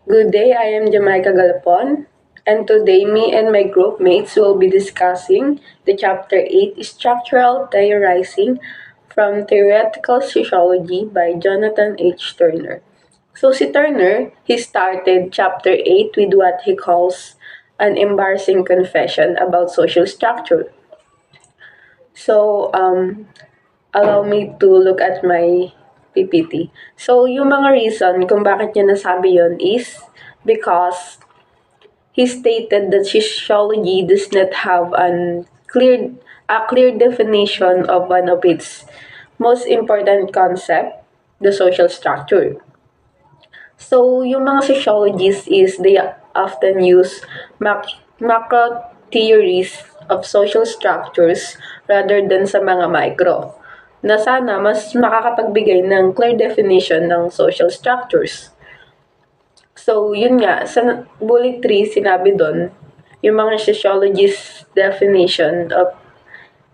Good day, I am Jamaica Galapon, and today me and my group mates will be discussing the Chapter 8 Structural Theorizing from Theoretical Sociology by Jonathan H. Turner. So si Turner, he started Chapter 8 with what he calls an embarrassing confession about social structure. So, allow me to look at my PPT. So, yung mga reason kung bakit niya nasabi yon is because he stated that sociology does not have a clear definition of one of its most important concept, the social structure. So, yung mga sociologists is they often use macro theories of social structures rather than sa mga micro na sana mas makakapagbigay ng clear definition ng social structures. So, yun nga, sa bullet 3, sinabi doon, yung mga sociologist definition of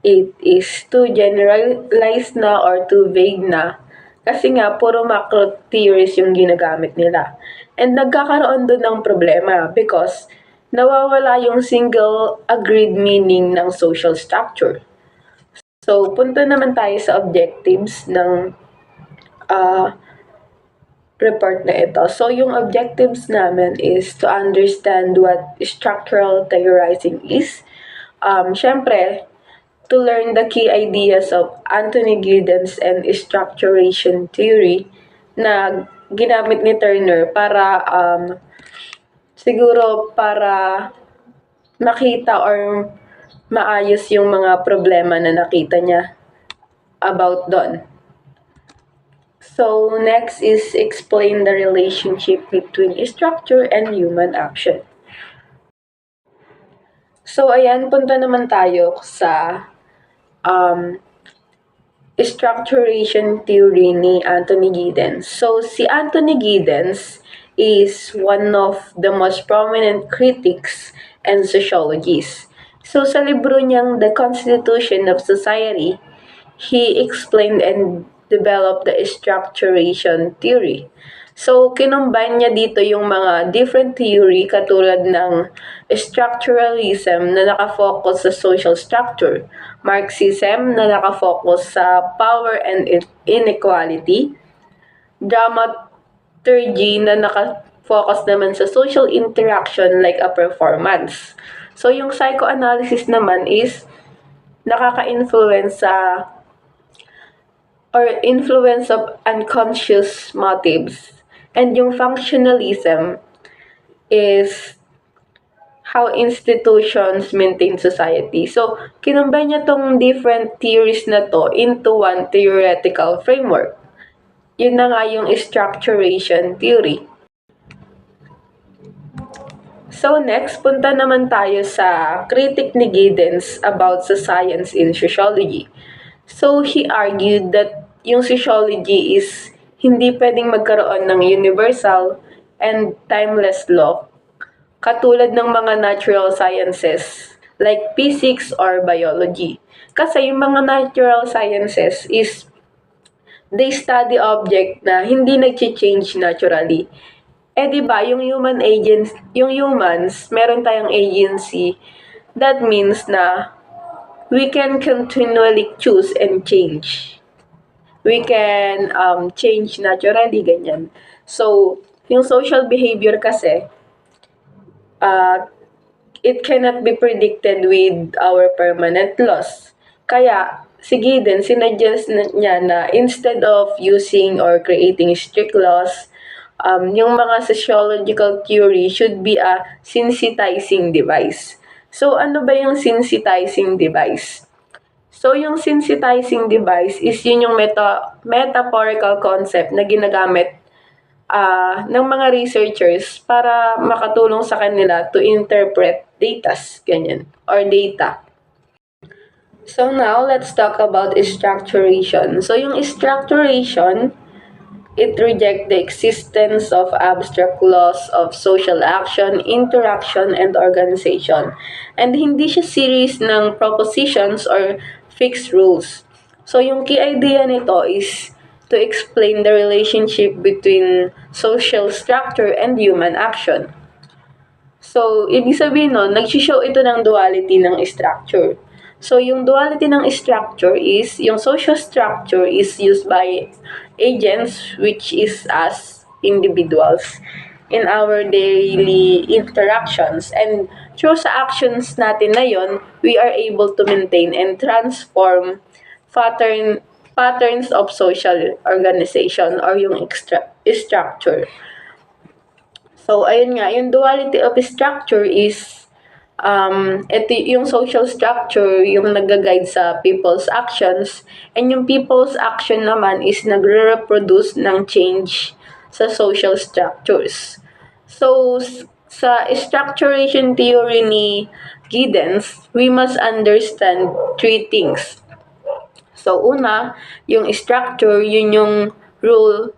it is too generalized na or too vague na. Kasi nga, puro macro theories yung ginagamit nila. And nagkakaroon doon ng problema because nawawala yung single agreed meaning ng social structure. So, punta naman tayo sa objectives ng report na ito. So, yung objectives namin is to understand what structural theorizing is. Syempre, to learn the key ideas of Anthony Giddens and structuration theory na ginamit ni Turner para siguro para makita or maayos yung mga problema na nakita niya about doon. So, next is explain the relationship between structure and human action. So, ayan, punta naman tayo sa structuration theory ni Anthony Giddens. So, si Anthony Giddens is one of the most prominent critics and sociologists. So, sa libro niyang The Constitution of Society, he explained and developed the structuration theory. So, kinumbine niya dito yung mga different theory katulad ng structuralism na nakafocus sa social structure, Marxism na nakafocus sa power and inequality, dramaturgy na nakafocus naman sa social interaction like a performance. So, yung psychoanalysis naman is nakaka-influence sa or influence of unconscious motives. And yung functionalism is how institutions maintain society. So, kinumbay niya tong different theories na to into one theoretical framework. Yun na nga yung structuration theory. So next, punta naman tayo sa critic ni Giddens about sa science in sociology. So he argued that yung sociology is hindi pwedeng magkaroon ng universal and timeless law katulad ng mga natural sciences like physics or biology. Kasi yung mga natural sciences is they study object na hindi nag-change naturally. Di ba, yung humans, meron tayong agency. That means na we can continually choose and change. We can change naturally, ganyan. So, yung social behavior kasi, it cannot be predicted with our permanent laws. Kaya, si Giddens, sinuggest niya na instead of using or creating strict laws, yung mga sociological theory should be a sensitizing device. So, ano ba yung sensitizing device? So, yung sensitizing device is yun yung metaphorical concept na ginagamit ng mga researchers para makatulong sa kanila to interpret ganyan, or data. So, now, let's talk about structuration. So, yung structuration, it rejects the existence of abstract laws of social action, interaction, and organization. And hindi siya series ng propositions or fixed rules. So, yung key idea nito is to explain the relationship between social structure and human action. So, ibig sabihin nun, nag-show ito ng duality ng structure. So, yung duality ng structure is, yung social structure is used by agents, which is us, individuals, in our daily interactions. And through sa actions natin na yon, we are able to maintain and transform patterns of social organization or yung structure. So, ayun nga, yung duality of structure is, ito yung social structure, yung nag-guide sa people's actions, and yung people's action naman is nagre-reproduce ng change sa social structures. So, sa structuration theory ni Giddens, we must understand three things. So, una, yung structure, yun yung rule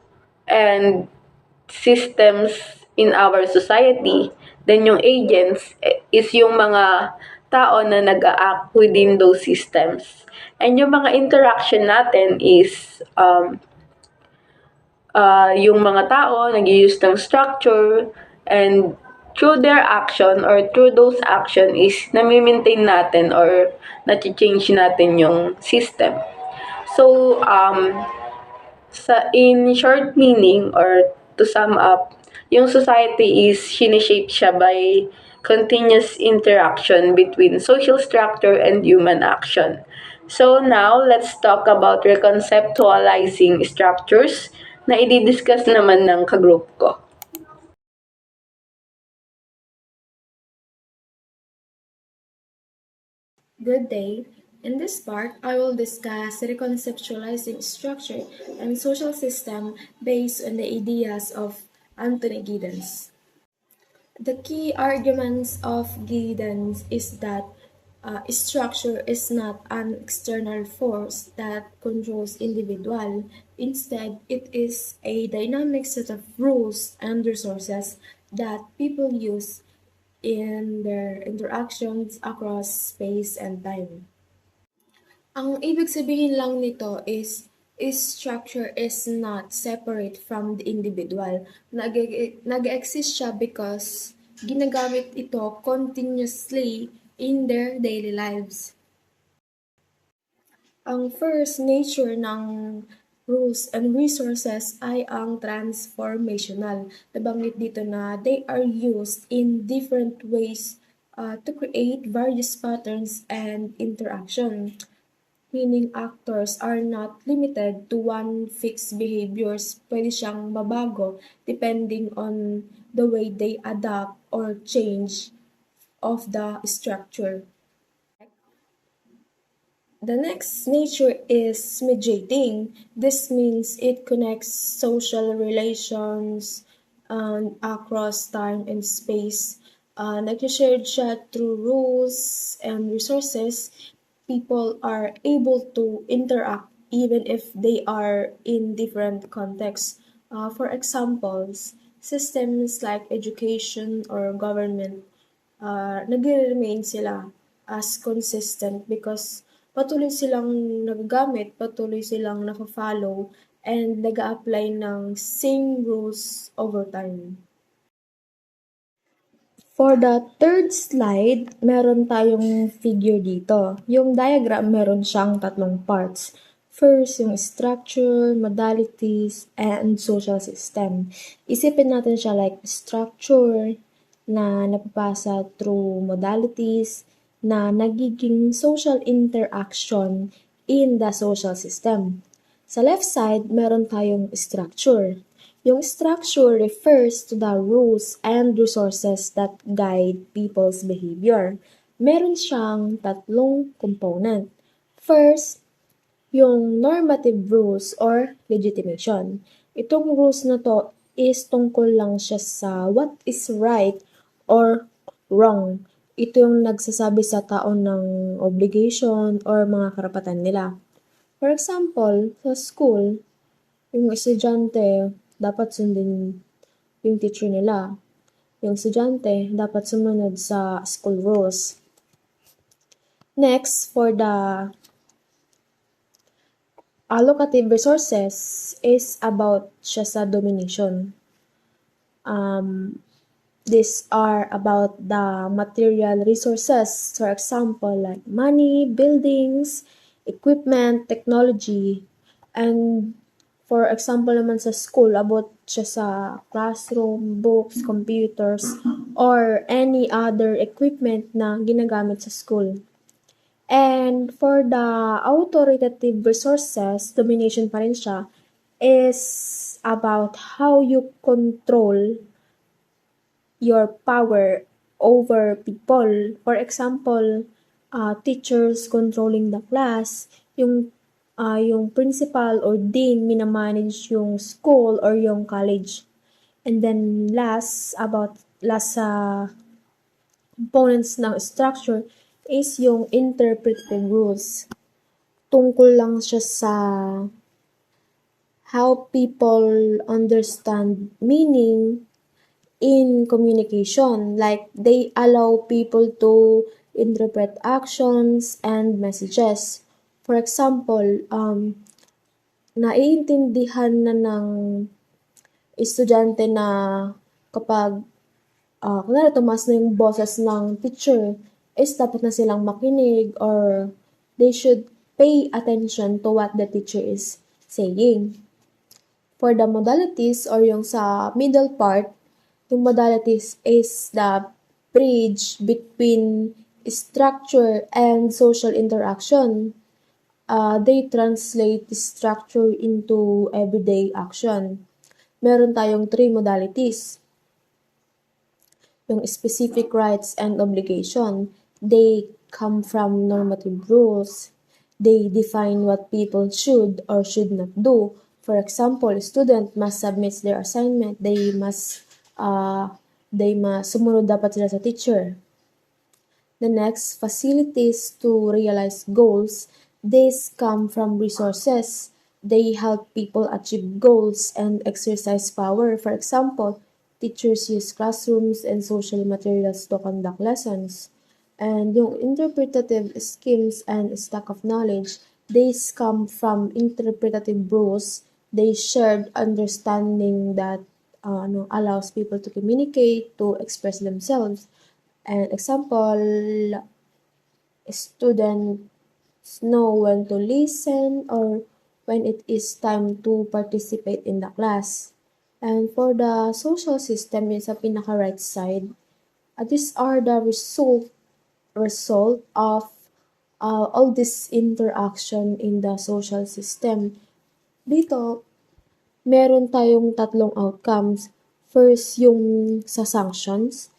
and systems in our society. Then yung agents is yung mga tao na nag-a-act within those systems. And yung mga interaction natin is yung mga tao nag-use ng structure, and through their action or through those action is nami-maintain natin or na-change natin yung system. So, in short meaning or to sum up, yung society is sineshape siya by continuous interaction between social structure and human action. So now, let's talk about reconceptualizing structures na i-discuss naman ng kagroup ko. Good day. In this part, I will discuss reconceptualizing structure and social system based on the ideas of Anthony Giddens. The key arguments of Giddens is that structure is not an external force that controls individual. Instead, it is a dynamic set of rules and resources that people use in their interactions across space and time. Ang ibig sabihin lang nito is structure is not separate from the individual. Nag-exist siya because ginagamit ito continuously in their daily lives. Ang first nature ng rules and resources ay ang transformational. Nabanggit dito na they are used in different ways to create various patterns and interaction. Meaning actors are not limited to one fixed behaviors. Pwede siyang mabago depending on the way they adapt or change of the structure. The next nature is mediating. This means it connects social relations across time and space. Nag-shared siya through rules and resources. People are able to interact even if they are in different contexts. For examples, systems like education or government, nagre-remain sila as consistent because patuloy silang nagagamit, patuloy silang nafa-follow, and nag-a-apply ng same rules over time. For the third slide, meron tayong figure dito. Yung diagram, meron siyang tatlong parts. First, yung structure, modalities, and social system. Isipin natin siya like structure na napapasa through modalities, na nagiging social interaction in the social system. Sa left side, meron tayong structure. Yung structure refers to the rules and resources that guide people's behavior. Meron siyang tatlong component. First, yung normative rules or legitimation. Itong rules na to is tungkol lang siya sa what is right or wrong. Ito yung nagsasabi sa tao ng obligation or mga karapatan nila. For example, sa school, yung estudyante dapat sundin yung teacher nila. Yung estudyante dapat sumunod sa school rules. Next, for the Allocative resources is about siya sa domination. These are about the material resources, for example, like money, buildings, equipment, technology. And for example naman sa school, about siya sa classroom, books, computers, or any other equipment na ginagamit sa school. And for the authoritative resources, domination pa rin siya, is about how you control your power over people. For example, teachers controlling the class, yung principal or dean minamanage yung school or yung college. And then last components ng structure is yung interpretive rules. Tungkol lang siya sa how people understand meaning in communication. Like, they allow people to interpret actions and messages. For example, naiintindihan na ng estudyante na kapag kunwari tumaas na yung boses ng teacher, is dapat na silang makinig or they should pay attention to what the teacher is saying. For the modalities or yung sa middle part, yung modalities is the bridge between structure and social interaction. They translate structure into everyday action. Meron tayong 3 modalities. Yung specific rights and obligation, they come from normative rules. They define what people should or should not do. For example, student must submit their assignment. They must sumunod dapat sila sa teacher. The next, facilities to realize goals. These come from resources. They help people achieve goals and exercise power. For example, teachers use classrooms and social materials to conduct lessons. And yung interpretative schemes and stack of knowledge, these come from interpretative rules. They shared understanding that allows people to communicate, to express themselves. And example, students know when to listen or when it is time to participate in the class. And for the social system, yun sa pinaka-right side, these are the result of all this interaction in the social system. Dito, meron tayong tatlong outcomes. First, yung sa sanctions.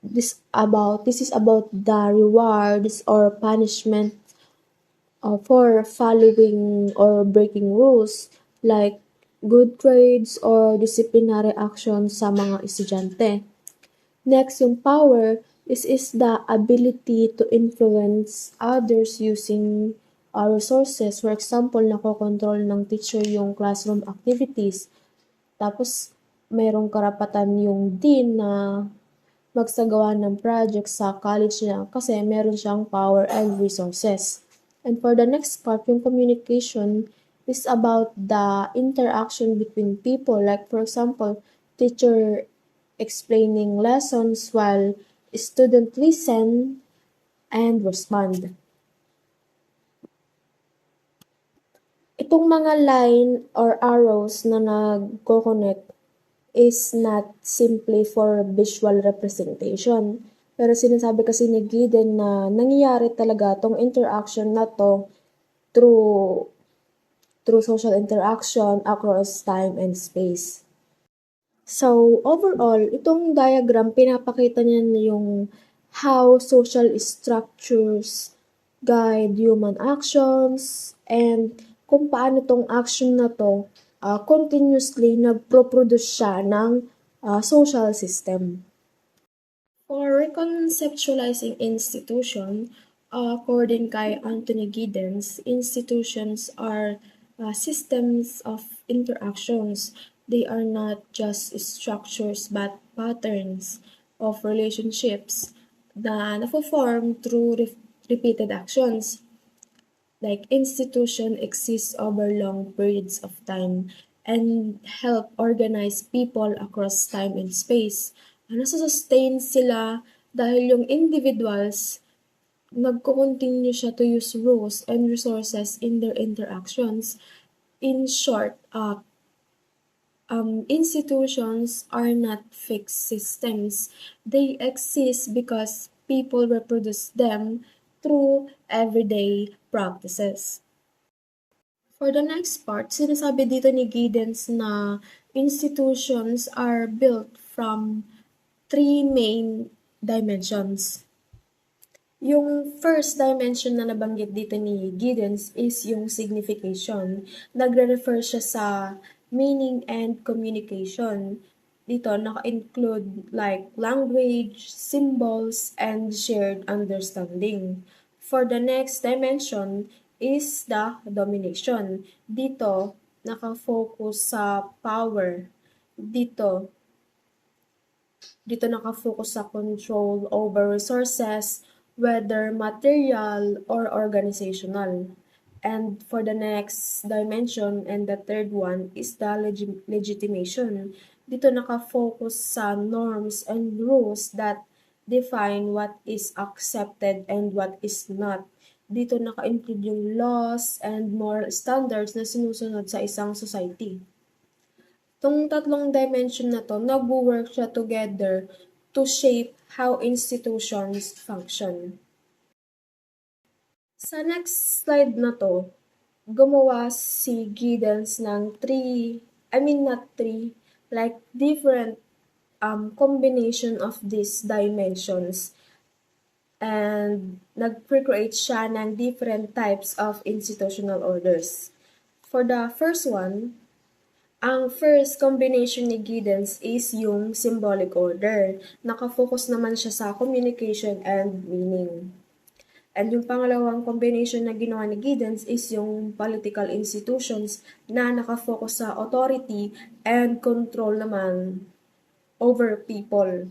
This is about the rewards or punishment for following or breaking rules, like good grades or disciplinary action sa mga estudyante. Next, yung power is the ability to influence others using resources. For example, nakokontrol ng teacher yung classroom activities. Tapos, mayroong karapatan yung dean na magsagawa ng project sa college niya kasi meron siyang power and resources. And for the next part, yung communication is about the interaction between people. Like, for example, teacher explaining lessons while student listen and respond. Itong mga line or arrows na nagko-connect is not simply for visual representation. Pero sinasabi kasi ni Gideon na nangyayari talaga tong interaction na to through social interaction across time and space. So, overall, itong diagram, pinapakita niya yung how social structures guide human actions and kung paano tong action na to continuously nagpo-produce siya ng social system. For reconceptualizing institution, according kay Anthony Giddens, institutions are systems of interactions. They are not just structures but patterns of relationships na nafo-form through repeated actions. like institution exists over long periods of time and help organize people across time and space. Nasa-sustain sila dahil yung individuals nagko-continue siya to use rules and resources in their interactions. In short, institutions are not fixed systems. They exist because people reproduce them through everyday practices. For the next part, sinasabi dito ni Giddens na institutions are built from three main dimensions. Yung first dimension na nabanggit dito ni Giddens is yung signification. Nagre-refer siya sa meaning and communication. Dito, naka-include like language, symbols, and shared understanding. For the next dimension is the domination. Dito, naka-focus sa power. Dito naka-focus sa control over resources, whether material or organizational. And for the next dimension and the third one is the legitimation. Dito naka-focus sa norms and rules that define what is accepted and what is not. Dito naka-include yung laws and moral standards na sinusunod sa isang society. Tong tatlong dimension na 'to, nagwo-work siya together to shape how institutions function. Sa next slide na 'to, gumawa si Giddens ng not three, like different combination of these dimensions. And nag-create siya ng different types of institutional orders. For the first one, ang first combination ni Giddens is yung symbolic order. Nakafocus naman siya sa communication and meaning. And yung pangalawang combination na ginawa ni Giddens is yung political institutions na nakafocus sa authority and control naman over people.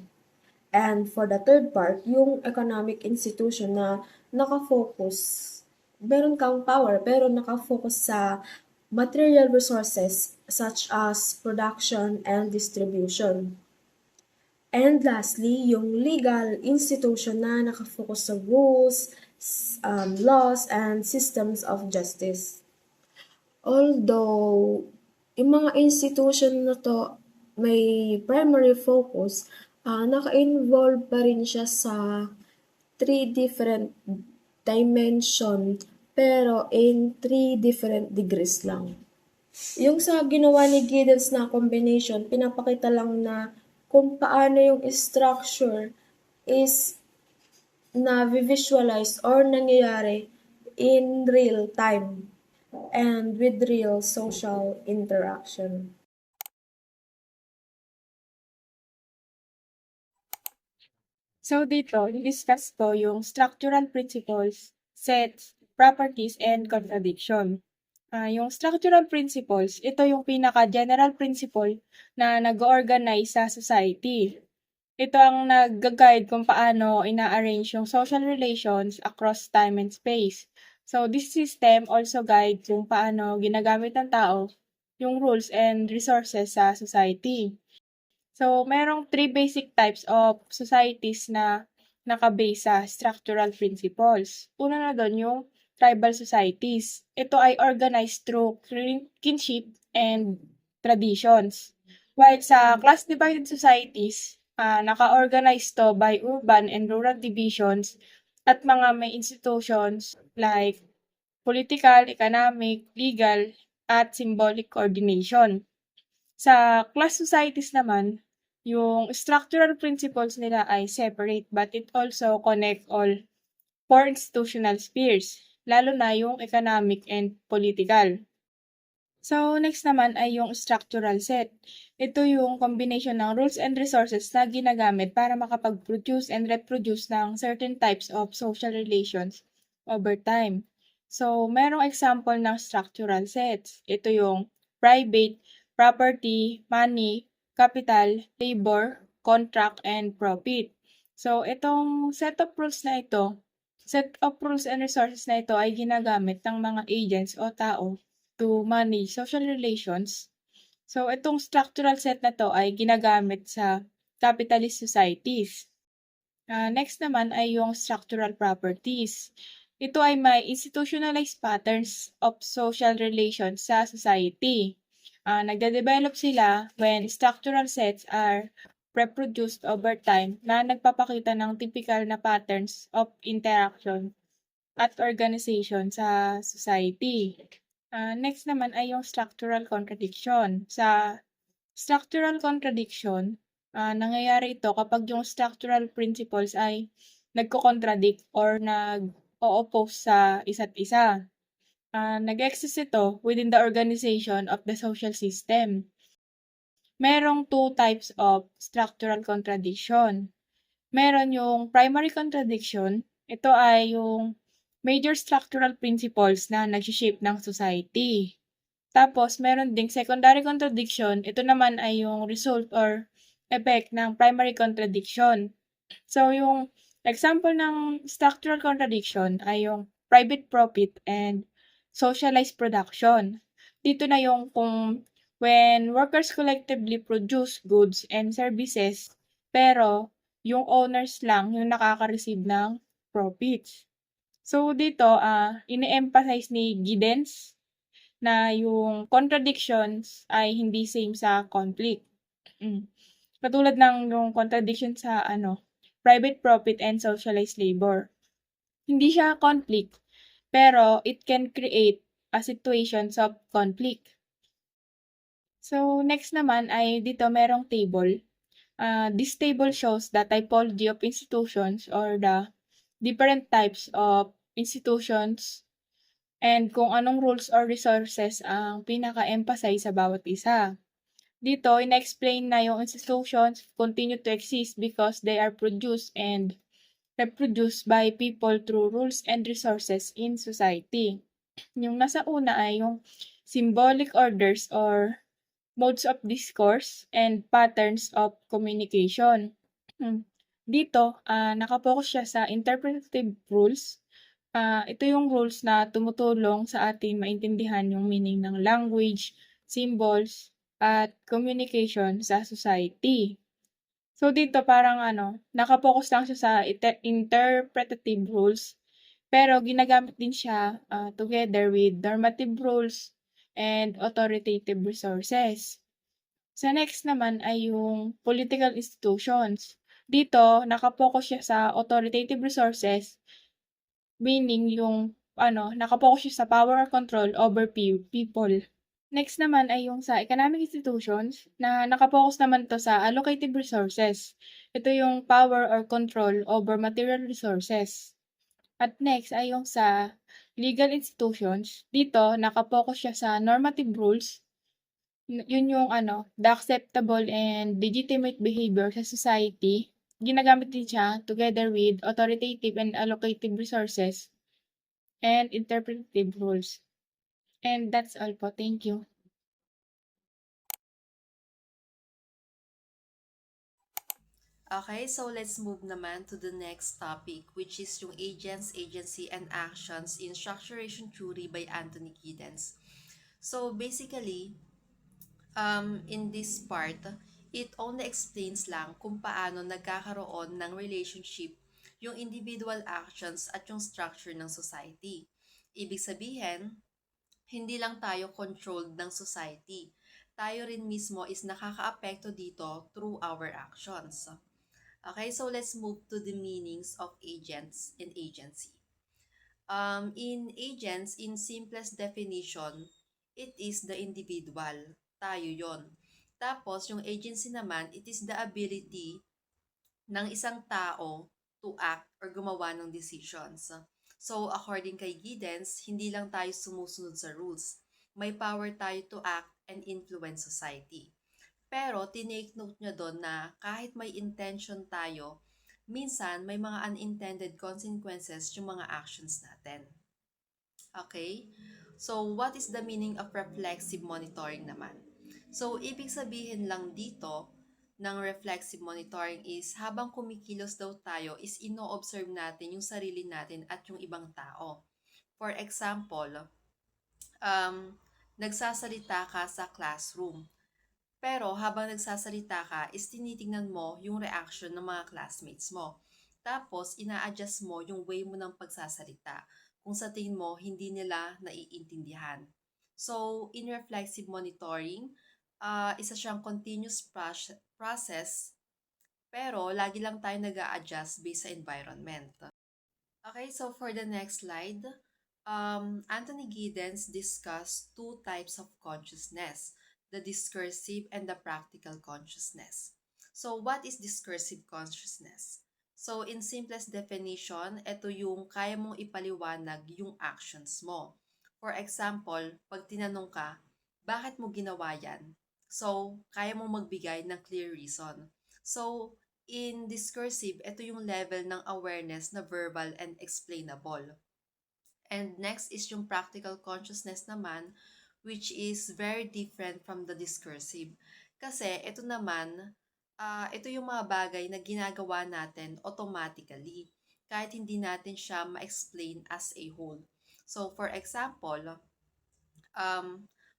And for the third part, yung economic institution na nakafocus, meron kang power pero nakafocus sa material resources such as production and distribution. And lastly, yung legal institution na nakafocus sa rules, laws, and systems of justice. Although, yung mga institution na to may primary focus, naka-involve pa rin siya sa three different dimension pero in three different degrees lang. Yung sa ginawa ni Giddens na combination, pinapakita lang na kung paano yung structure is na-visualize or nangyayari in real time and with real social interaction. So dito, i-discuss ko yung structural principles, sets, properties, and contradiction. Yung structural principles, ito yung pinaka-general principle na nag-organize sa society. Ito ang nag-guide kung paano ina-arrange yung social relations across time and space. So this system also guide kung paano ginagamit ng tao yung rules and resources sa society. So, merong three basic types of societies na nakabase sa structural principles. Una na doon yung tribal societies. Ito ay organized through kinship and traditions. While sa class-divided societies, naka-organize to by urban and rural divisions at mga may institutions like political, economic, legal, at symbolic coordination. Sa class societies naman, yung structural principles nila ay separate but it also connect all four institutional spheres, lalo na yung economic and political. So, next naman ay yung structural set. Ito yung combination ng rules and resources na ginagamit para makapag-produce and reproduce ng certain types of social relations over time. So, merong example ng structural sets. Ito yung private, property, money, capital, labor, contract, and profit. So, itong set of rules na ito Set of rules and resources na ito ay ginagamit ng mga agents o tao to manage social relations. So, itong structural set na to ay ginagamit sa capitalist societies. Next naman ay yung structural properties. Ito ay may institutionalized patterns of social relations sa society. Nagde-develop sila when structural sets are reproduced over time na nagpapakita ng typical na patterns of interaction at organization sa society. Next naman ay yung structural contradiction. Sa structural contradiction, nangyayari ito kapag yung structural principles ay nagko-contradict or nag-o-oppose sa isa't isa. Nag-exist ito within the organization of the social system. Merong two types of structural contradiction. Meron yung primary contradiction. Ito ay yung major structural principles na nag-shape ng society. Tapos, meron ding secondary contradiction. Ito naman ay yung result or effect ng primary contradiction. So, yung example ng structural contradiction ay yung private profit and socialized production. Dito na yung kung when workers collectively produce goods and services, pero yung owners lang yung nakaka-receive ng profits. So, dito, ini-emphasize ni Giddens na yung contradictions ay hindi same sa conflict. Katulad ng yung contradiction sa private profit and socialized labor. Hindi siya conflict, pero it can create a situations of conflict. So, next naman ay dito merong table. This table shows the typology of institutions or the different types of institutions and kung anong rules or resources ang pinaka-emphasize sa bawat isa. Dito, ina-explain na yung institutions continue to exist because they are produced and reproduced by people through rules and resources in society. Yung nasa una ay yung symbolic orders or modes of discourse and patterns of communication. Dito, nakafocus siya sa interpretative rules. Ito yung rules na tumutulong sa atin maintindihan yung meaning ng language, symbols, at communication sa society. So dito parang nakapokus lang siya sa interpretative rules, pero ginagamit din siya together with normative rules and authoritative resources. Sa next naman ay yung political institutions. Dito, nakapokus siya sa authoritative resources, meaning yung nakapokus siya sa power or control over people. Next naman ay yung sa economic institutions na nakapokus naman to sa allocative resources. Ito yung power or control over material resources. At next ay yung sa legal institutions. Dito, nakapokus siya sa normative rules. Yun yung the acceptable and legitimate behavior sa society. Ginagamit din siya together with authoritative and allocative resources and interpretative rules. And that's all po. Thank you. Okay, so let's move naman to the next topic, which is yung agents, agency, and actions in structuration theory by Anthony Giddens. So basically, in this part, it only explains lang kung paano nagkakaroon ng relationship yung individual actions at yung structure ng society. Ibig sabihin, hindi lang tayo controlled ng society. Tayo rin mismo is nakakaapekto dito through our actions. Okay, so let's move to the meanings of agents and agency. In agents, in simplest definition, it is the individual. Tayo yon. Tapos, yung agency naman, it is the ability ng isang tao to act or gumawa ng decisions. So, according kay Giddens, hindi lang tayo sumusunod sa rules. May power tayo to act and influence society. Pero, tinake note niya doon na kahit may intention tayo, minsan may mga unintended consequences yung mga actions natin. Okay? So, what is the meaning of reflexive monitoring naman? So, ibig sabihin lang dito, ng reflexive monitoring is habang kumikilos daw tayo is ino-observe natin yung sarili natin at yung ibang tao. For example, nagsasalita ka sa classroom. Pero habang nagsasalita ka is tinitingnan mo yung reaction ng mga classmates mo. Tapos, ina-adjust mo yung way mo ng pagsasalita kung sa tingin mo hindi nila naiintindihan. So, in reflexive monitoring, isa siyang continuous process pero lagi lang tayo nag-a-adjust based sa environment. Okay, so for the next slide, Anthony Giddens discussed two types of consciousness, the discursive and the practical consciousness. So what is discursive consciousness? So in simplest definition, ito yung kaya mong ipaliwanag yung actions mo. For example, pag tinanong ka, bakit mo ginawa yan? So, kaya mong magbigay ng clear reason. So, in discursive, ito yung level ng awareness na verbal and explainable. And next is yung practical consciousness naman, which is very different from the discursive. Kasi ito naman, ito yung mga bagay na ginagawa natin automatically, kahit hindi natin siya ma-explain as a whole. So, for example,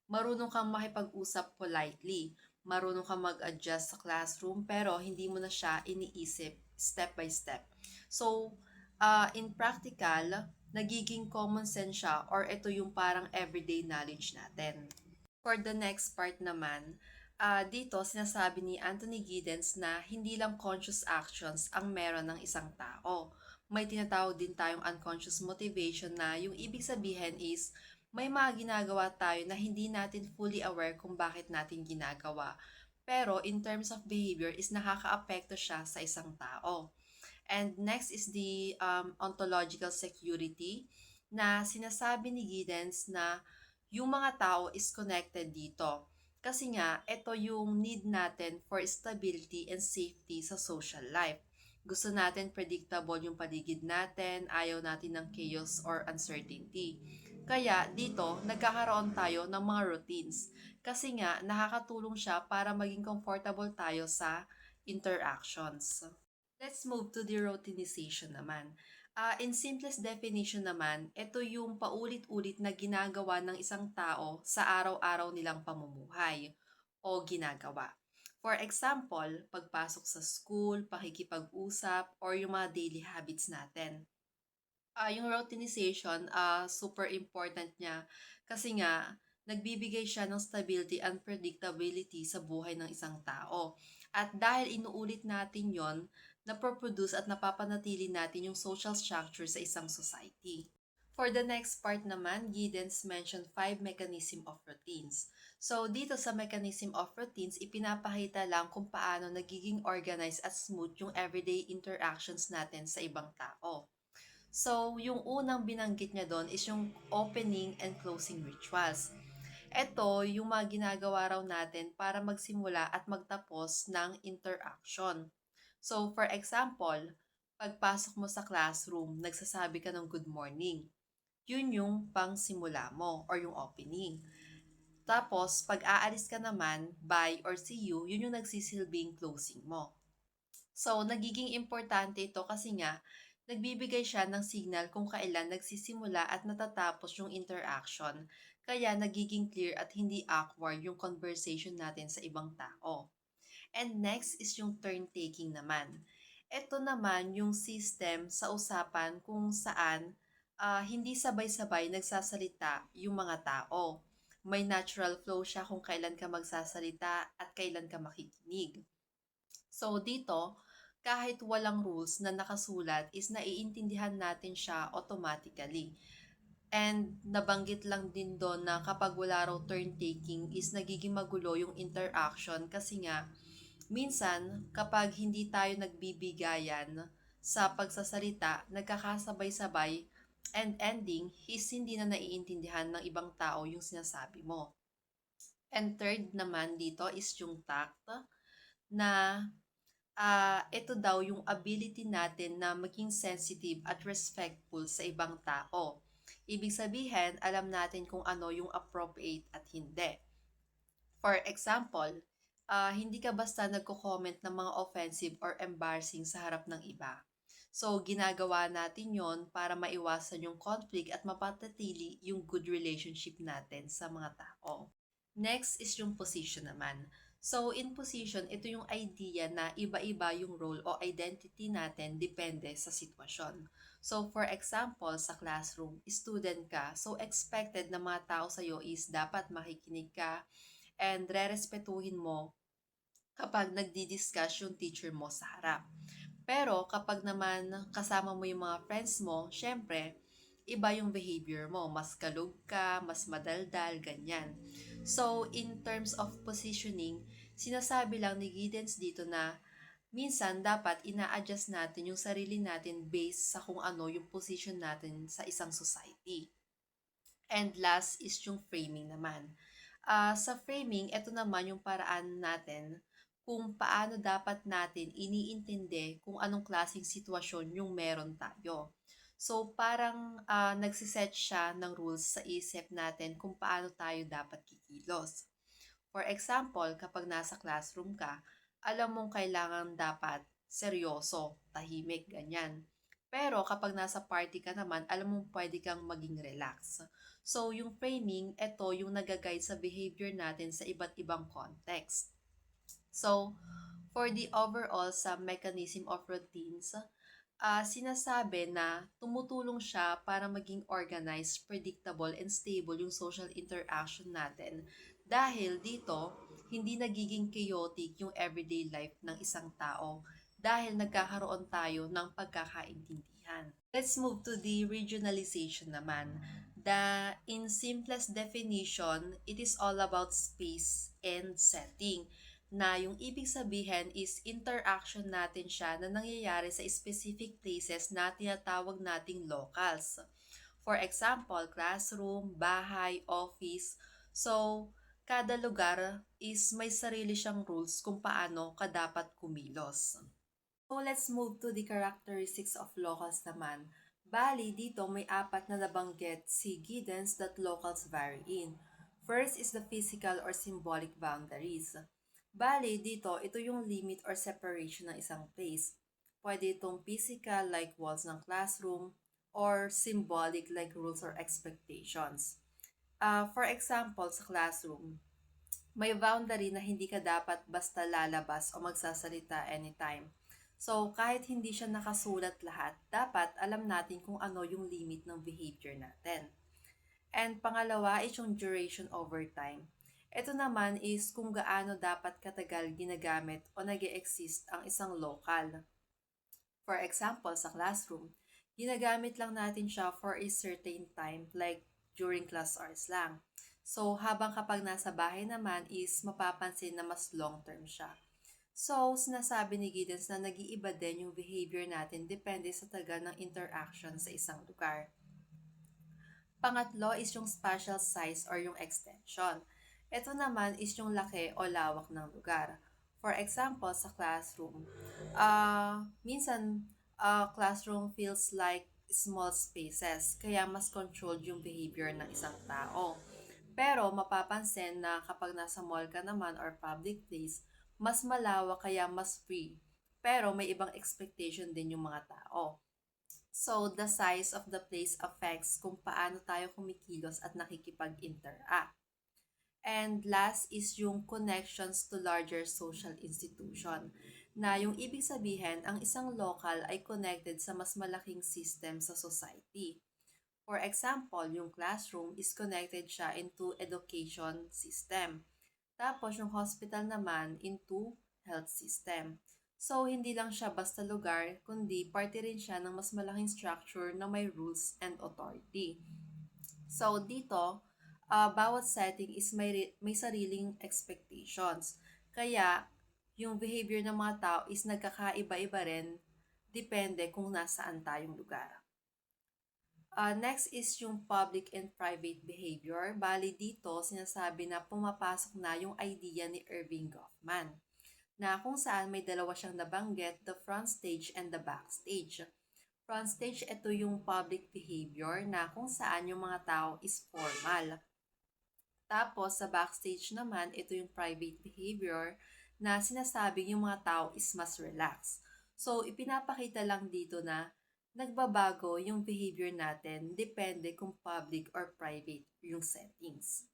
marunong kang makipag-usap politely, marunong kang mag-adjust sa classroom, pero hindi mo na siya iniisip step by step. So, in practical, nagiging common sense siya or ito yung parang everyday knowledge natin. For the next part naman, dito sinasabi ni Anthony Giddens na hindi lang conscious actions ang meron ng isang tao. May tinatawag din tayong unconscious motivation na yung ibig sabihin is may mga ginagawa tayo na hindi natin fully aware kung bakit natin ginagawa. Pero in terms of behavior is nakakaapekto siya sa isang tao. And next is the ontological security na sinasabi ni Giddens na yung mga tao is connected dito. Kasi nga, ito yung need natin for stability and safety sa social life. Gusto natin predictable yung paligid natin, ayaw natin ng chaos or uncertainty. Kaya dito, nagkakaroon tayo ng mga routines. Kasi nga, nakakatulong siya para maging comfortable tayo sa interactions. Let's move to the routinization naman. In simplest definition naman, ito yung paulit-ulit na ginagawa ng isang tao sa araw-araw nilang pamumuhay o ginagawa. For example, pagpasok sa school, pakikipag-usap, or yung mga daily habits natin. Yung routinization, super important niya kasi nga, nagbibigay siya ng stability and predictability sa buhay ng isang tao. At dahil inuulit natin yon, napoproduce at napapanatili natin yung social structure sa isang society. For the next part naman, Giddens mentioned 5 mechanism of routines. So, dito sa mechanism of routines, ipinapakita lang kung paano nagiging organized at smooth yung everyday interactions natin sa ibang tao. So, yung unang binanggit niya doon is yung opening and closing rituals. Ito, yung mga ginagawa raw natin para magsimula at magtapos ng interaction. So, for example, pagpasok mo sa classroom, nagsasabi ka ng good morning. Yun yung pangsimula mo or yung opening. Tapos, pag aalis ka naman, bye or see you, yun yung nagsisilbing closing mo. So, nagiging importante ito kasi nga, nagbibigay siya ng signal kung kailan nagsisimula at natatapos yung interaction. Kaya nagiging clear at hindi awkward yung conversation natin sa ibang tao. And next is yung turn-taking naman. Ito naman yung system sa usapan kung saan hindi sabay-sabay nagsasalita yung mga tao. May natural flow siya kung kailan ka magsasalita at kailan ka makikinig. So dito, kahit walang rules na nakasulat is naiintindihan natin siya automatically. And nabanggit lang din doon na kapag wala raw turn-taking is nagiging magulo yung interaction kasi nga minsan kapag hindi tayo nagbibigayan sa pagsasalita, nagkakasabay-sabay and ending is hindi na naiintindihan ng ibang tao yung sinasabi mo. And third naman dito is yung tact na ito daw yung ability natin na maging sensitive at respectful sa ibang tao. Ibig sabihin, alam natin kung ano yung appropriate at hindi. For example, hindi ka basta nagko-comment ng mga offensive or embarrassing sa harap ng iba. So, ginagawa natin yon para maiwasan yung conflict at mapatatili yung good relationship natin sa mga tao. Next is yung position naman. So, in position, ito yung idea na iba-iba yung role o identity natin depende sa sitwasyon. So, for example, sa classroom, student ka, so expected na mga tao sa'yo is dapat makikinig ka and rerespetuhin mo kapag nagdi-discuss yung teacher mo sa harap. Pero kapag naman kasama mo yung mga friends mo, syempre, iba yung behavior mo. Mas kalog ka, mas madaldal, ganyan. So, in terms of positioning, sinasabi lang ni Giddens dito na minsan dapat ina-adjust natin yung sarili natin based sa kung ano yung position natin sa isang society. And last is yung framing naman. Sa framing, ito naman yung paraan natin kung paano dapat natin iniintindi kung anong klaseng sitwasyon yung meron tayo. So, parang nagsiset siya ng rules sa isip natin kung paano tayo dapat kikilos. For example, kapag nasa classroom ka, alam mong kailangan dapat seryoso, tahimik, ganyan. Pero kapag nasa party ka naman, alam mong pwede kang maging relax. So, yung framing, ito yung nag-guide sa behavior natin sa iba't ibang context. So, for the overall sa mechanism of routines, sinasabi na tumutulong siya para maging organized, predictable, and stable yung social interaction natin. Dahil dito, hindi nagiging chaotic yung everyday life ng isang tao dahil nagkakaroon tayo ng pagkakaintindihan. Let's move to the regionalization naman. In simplest definition, it is all about space and setting na yung ibig sabihin is interaction natin siya na nangyayari sa specific places na tinatawag nating locals. For example, classroom, bahay, office. So, kada lugar is may sarili siyang rules kung paano ka dapat kumilos. So, let's move to the characteristics of locals naman. Bali, dito may 4 na nabanggit si Giddens that locals vary in. First is the physical or symbolic boundaries. Bali, dito, ito yung limit or separation ng isang place. Pwede itong physical like walls ng classroom or symbolic like rules or expectations. For example, sa classroom, may boundary na hindi ka dapat basta lalabas o magsasalita anytime. So, kahit hindi siya nakasulat lahat, dapat alam natin kung ano yung limit ng behavior natin. And pangalawa is yung duration over time. Ito naman is kung gaano dapat katagal ginagamit o nag-exist ang isang local. For example, sa classroom, ginagamit lang natin siya for a certain time like during class hours lang. So, habang kapag nasa bahay naman is mapapansin na mas long-term siya. So, sinasabi ni Giddens na nag-iiba din yung behavior natin depende sa tagal ng interaction sa isang lugar. Pangatlo is yung spatial size or yung extension. Ito naman is yung laki o lawak ng lugar. For example, sa classroom, minsan classroom feels like small spaces, kaya mas controlled yung behavior ng isang tao. Pero mapapansin na kapag nasa mall ka naman or public place, mas malawak kaya mas free. Pero may ibang expectation din yung mga tao. So, the size of the place affects kung paano tayo kumikilos at nakikipag-interact. And last is yung connections to larger social institution, na yung ibig sabihin, ang isang local ay connected sa mas malaking system sa society. For example, yung classroom is connected siya into education system. Tapos yung hospital naman into health system. So, hindi lang siya basta lugar, kundi parte rin siya ng mas malaking structure na may rules and authority. So, dito, bawat setting is may sariling expectations. Kaya, yung behavior ng mga tao is nagkakaiba-iba rin, depende kung nasaan tayong lugar. Next is yung public and private behavior. Bali dito, sinasabi na pumapasok na yung idea ni Irving Goffman na kung saan may dalawa siyang nabanggit, the front stage and the backstage. Front stage, ito yung public behavior na kung saan yung mga tao is formal. Tapos, sa backstage naman, ito yung private behavior na sinasabing yung mga tao is mas relaxed. So, ipinapakita lang dito na nagbabago yung behavior natin depende kung public or private yung settings.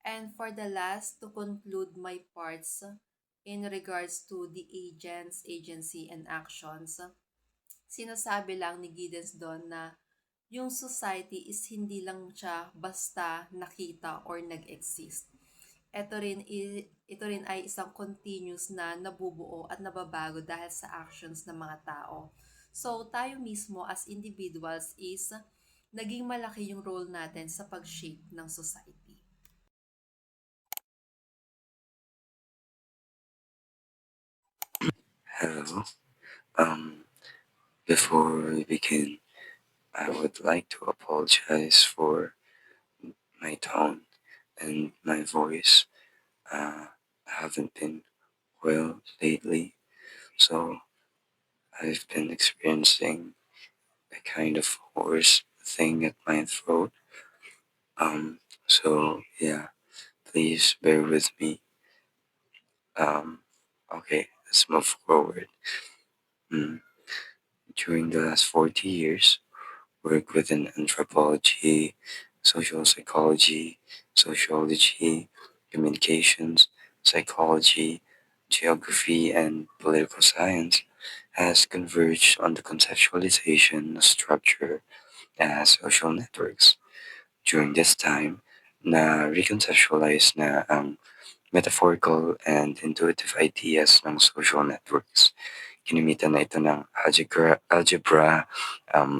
And for the last, to conclude my parts in regards to the agents, agency, and actions, sinasabi lang ni Giddens doon na yung society is hindi lang siya basta nakita or nag-exist. Ito rin ay isang continuous na nabubuo at nababago dahil sa actions ng mga tao. So, tayo mismo as individuals is naging malaki yung role natin sa pag-shape ng society. Hello. Um, Before we begin, I would like to apologize for my tone and my voice. I haven't been well lately, so I've been experiencing a kind of hoarse thing at my throat. So yeah, please bear with me. Okay, let's move forward. Mm. During the last 40 years, work within anthropology, social psychology, sociology, communications, psychology, geography, and political science has converged on the conceptualization of structure as social networks. During this time, na reconceptualize na ang metaphorical and intuitive ideas ng social networks. Kinimitan na ito ng algebra,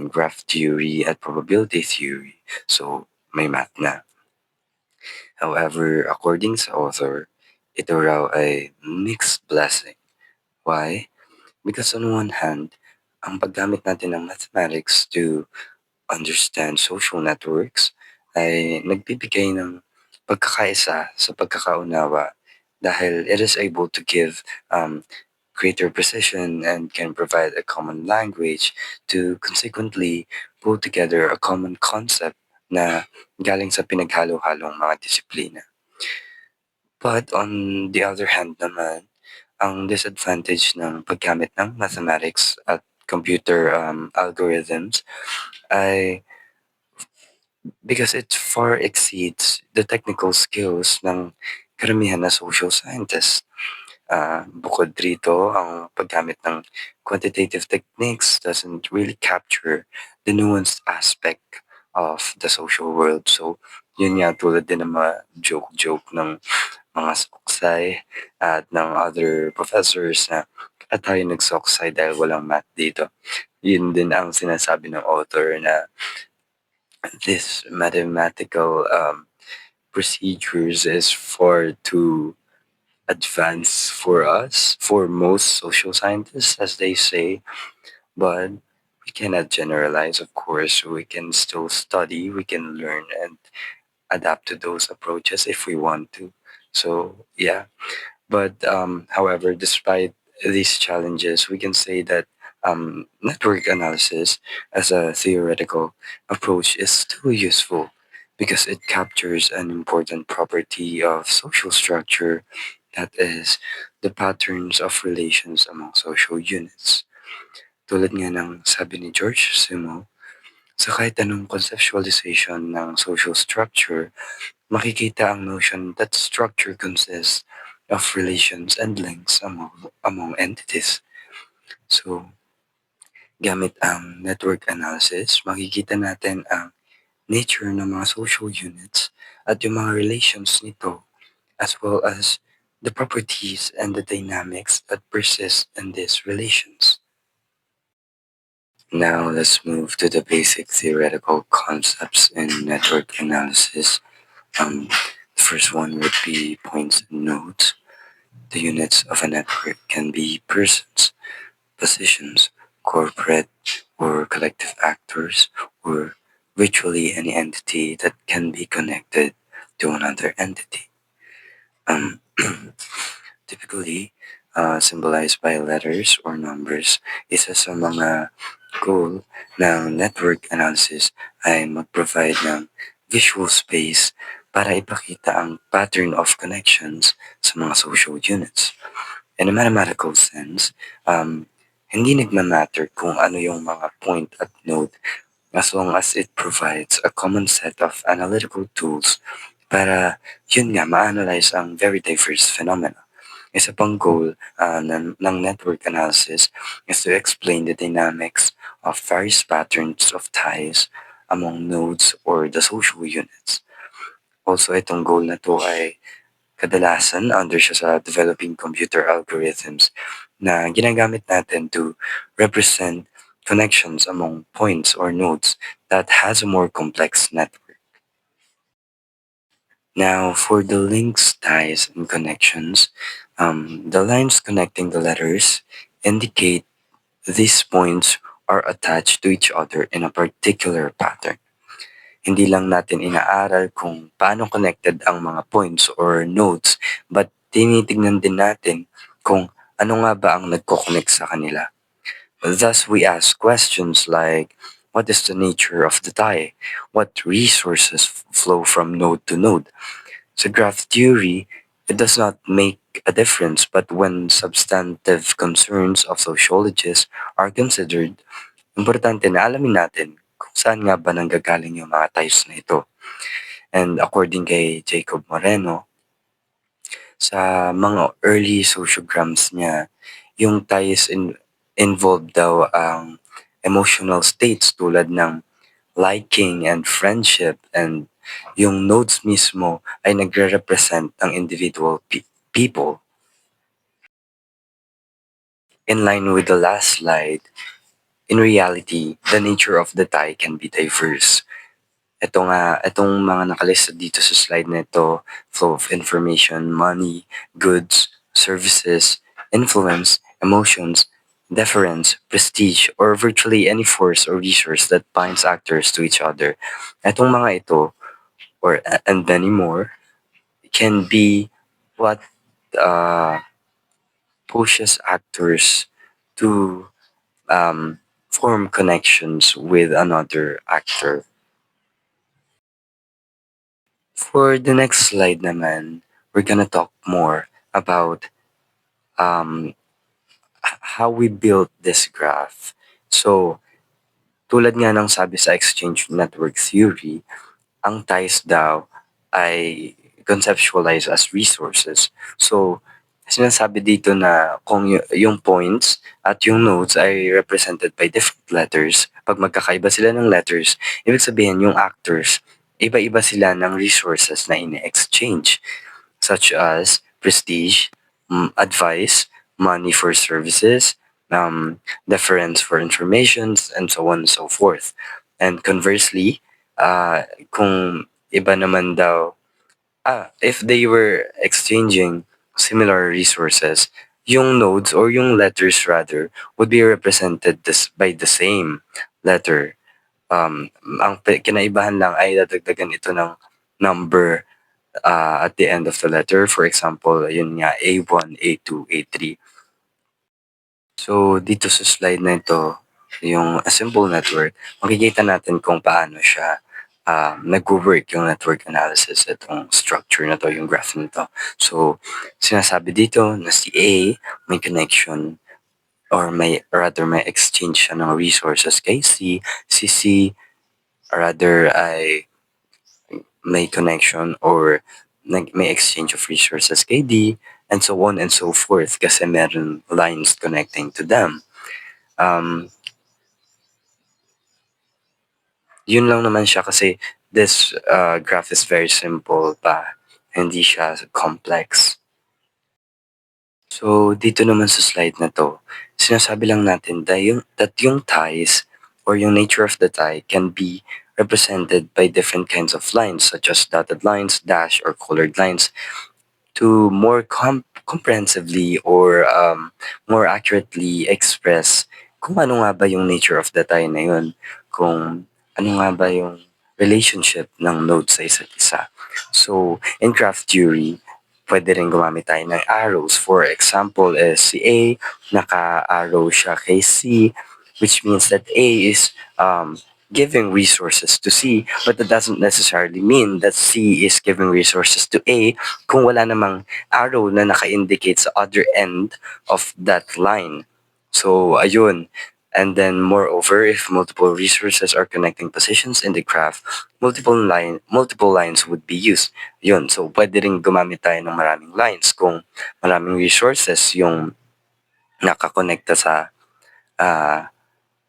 graph theory, at probability theory. So, may math na. However, according sa author, ito raw ay mixed blessing. Why? Because on one hand, ang paggamit natin ng mathematics to understand social networks ay nagbibigay ng pagkakaisa sa pagkakaunawa dahil it is able to give greater precision and can provide a common language to consequently pull together a common concept na galing sa pinaghalo-halong mga disiplina. But on the other hand naman, ang disadvantage ng paggamit ng mathematics at computer algorithms ay because it far exceeds the technical skills ng karamihan na social scientists. Bukod rito, ang paggamit ng quantitative techniques doesn't really capture the nuanced aspect of the social world. So, yun nga tulad din ng mga joke-joke ng mga soksay at ng other professors na at tayo nagsoksay dahil walang math dito. Yun din ang sinasabi ng author na this mathematical procedures is far too advanced for us, for most social scientists, as they say, but we cannot generalize, of course. We can still study, we can learn and adapt to those approaches if we want to. So, yeah. But, however, despite these challenges, we can say that network analysis as a theoretical approach is still useful because it captures an important property of social structure, that is, the patterns of relations among social units. Tulad nga ng sabi ni George Simo, sa kahit anong conceptualization ng social structure, makikita ang notion that structure consists of relations and links among entities. So, gamit ang network analysis, makikita natin ang nature ng mga social units at yung mga relations nito, as well as the properties and the dynamics that persist in these relations. Now let's move to the basic theoretical concepts in network analysis. The first one would be points and nodes. The units of a network can be persons, positions, corporate or collective actors, or virtually any entity that can be connected to another entity. Typically, symbolized by letters or numbers, isa sa mga goal ng network analysis ay mag-provide ng visual space para ipakita ang pattern of connections sa mga social units. In a mathematical sense, hindi nagmamatter kung ano yung mga point at node as long as it provides a common set of analytical tools para yun nga ma-analyze ang very diverse phenomena. Isa pang goal ng network analysis is to explain the dynamics of various patterns of ties among nodes or the social units. Also, itong goal na to ay kadalasan under siya sa developing computer algorithms na ginagamit natin to represent connections among points or nodes that has a more complex network. Now, for the links, ties, and connections, the lines connecting the letters indicate these points are attached to each other in a particular pattern. Hindi lang natin inaaral kung paano connected ang mga points or nodes, but tinitignan din natin kung ano nga ba ang nagko-connect sa kanila. Thus, we ask questions like, what is the nature of the tie? What resources flow from node to node? Sa graph theory, it does not make a difference, but when substantive concerns of sociologists are considered, importante na alamin natin kung saan nga ba nanggagaling yung mga ties na ito. And according kay Jacob Moreno, sa mga early sociograms niya, yung ties involved daw ang emotional states tulad ng liking and friendship, and yung nodes mismo ay nagre-represent ang individual people. In line with the last slide, in reality, the nature of the tie can be diverse. Itong mga nakalista dito sa slide na ito, flow of information, money, goods, services, influence, emotions, deference, prestige, or virtually any force or resource that binds actors to each other. Itong mga ito, and many more, can be what pushes actors to form connections with another actor. For the next slide naman, we're gonna talk more about how we built this graph. So, tulad nga ng sabi sa exchange network theory, ang ties daw ay conceptualized as resources. So, sinasabi dito na kung yung points at yung nodes ay represented by different letters, pag magkakaiba sila ng letters, ibig sabihin yung actors, iba-iba sila ng resources na ini-exchange, such as prestige, advice, money for services, deference for information, and so on and so forth. And conversely, kung iba naman daw, if they were exchanging similar resources, yung nodes or yung letters rather would be represented by the same letter. Ang kinaibahan lang ay dadagdagan ito ng number at the end of the letter. For example, yun nga, A1, A2, A3. So, dito sa slide na ito, yung a simple network, makikita natin kung paano siya nag-work yung network analysis, itong structure na to, yung graph na to. So, sinasabi dito na si A may connection or may exchange siya ng resources kay C. Si C rather ay may connection or may exchange of resources kay D, and so on and so forth kasi meron lines connecting to them. Yun lang naman siya kasi this graph is very simple pa, hindi siya complex. So, dito naman sa slide na to, sinasabi lang natin that yung ties or yung nature of the tie can be represented by different kinds of lines such as dotted lines, dash, or colored lines to more comprehensively or more accurately express kung ano nga ba yung nature of the tie na yun, kung ano nga ba yung relationship ng nodes sa isa't isa. So, in graph theory, pwede rin gumamit tayo ng arrows. For example, is si A, naka-arrow siya kay C, which means that A is giving resources to C, but that doesn't necessarily mean that C is giving resources to A kung wala namang arrow na naka-indicate sa other end of that line. So, ayun. And then, moreover, if multiple resources are connecting positions in the graph, multiple lines would be used. Yun. So, pwede rin gumamit tayo ng maraming lines kung maraming resources yung nakakonekta sa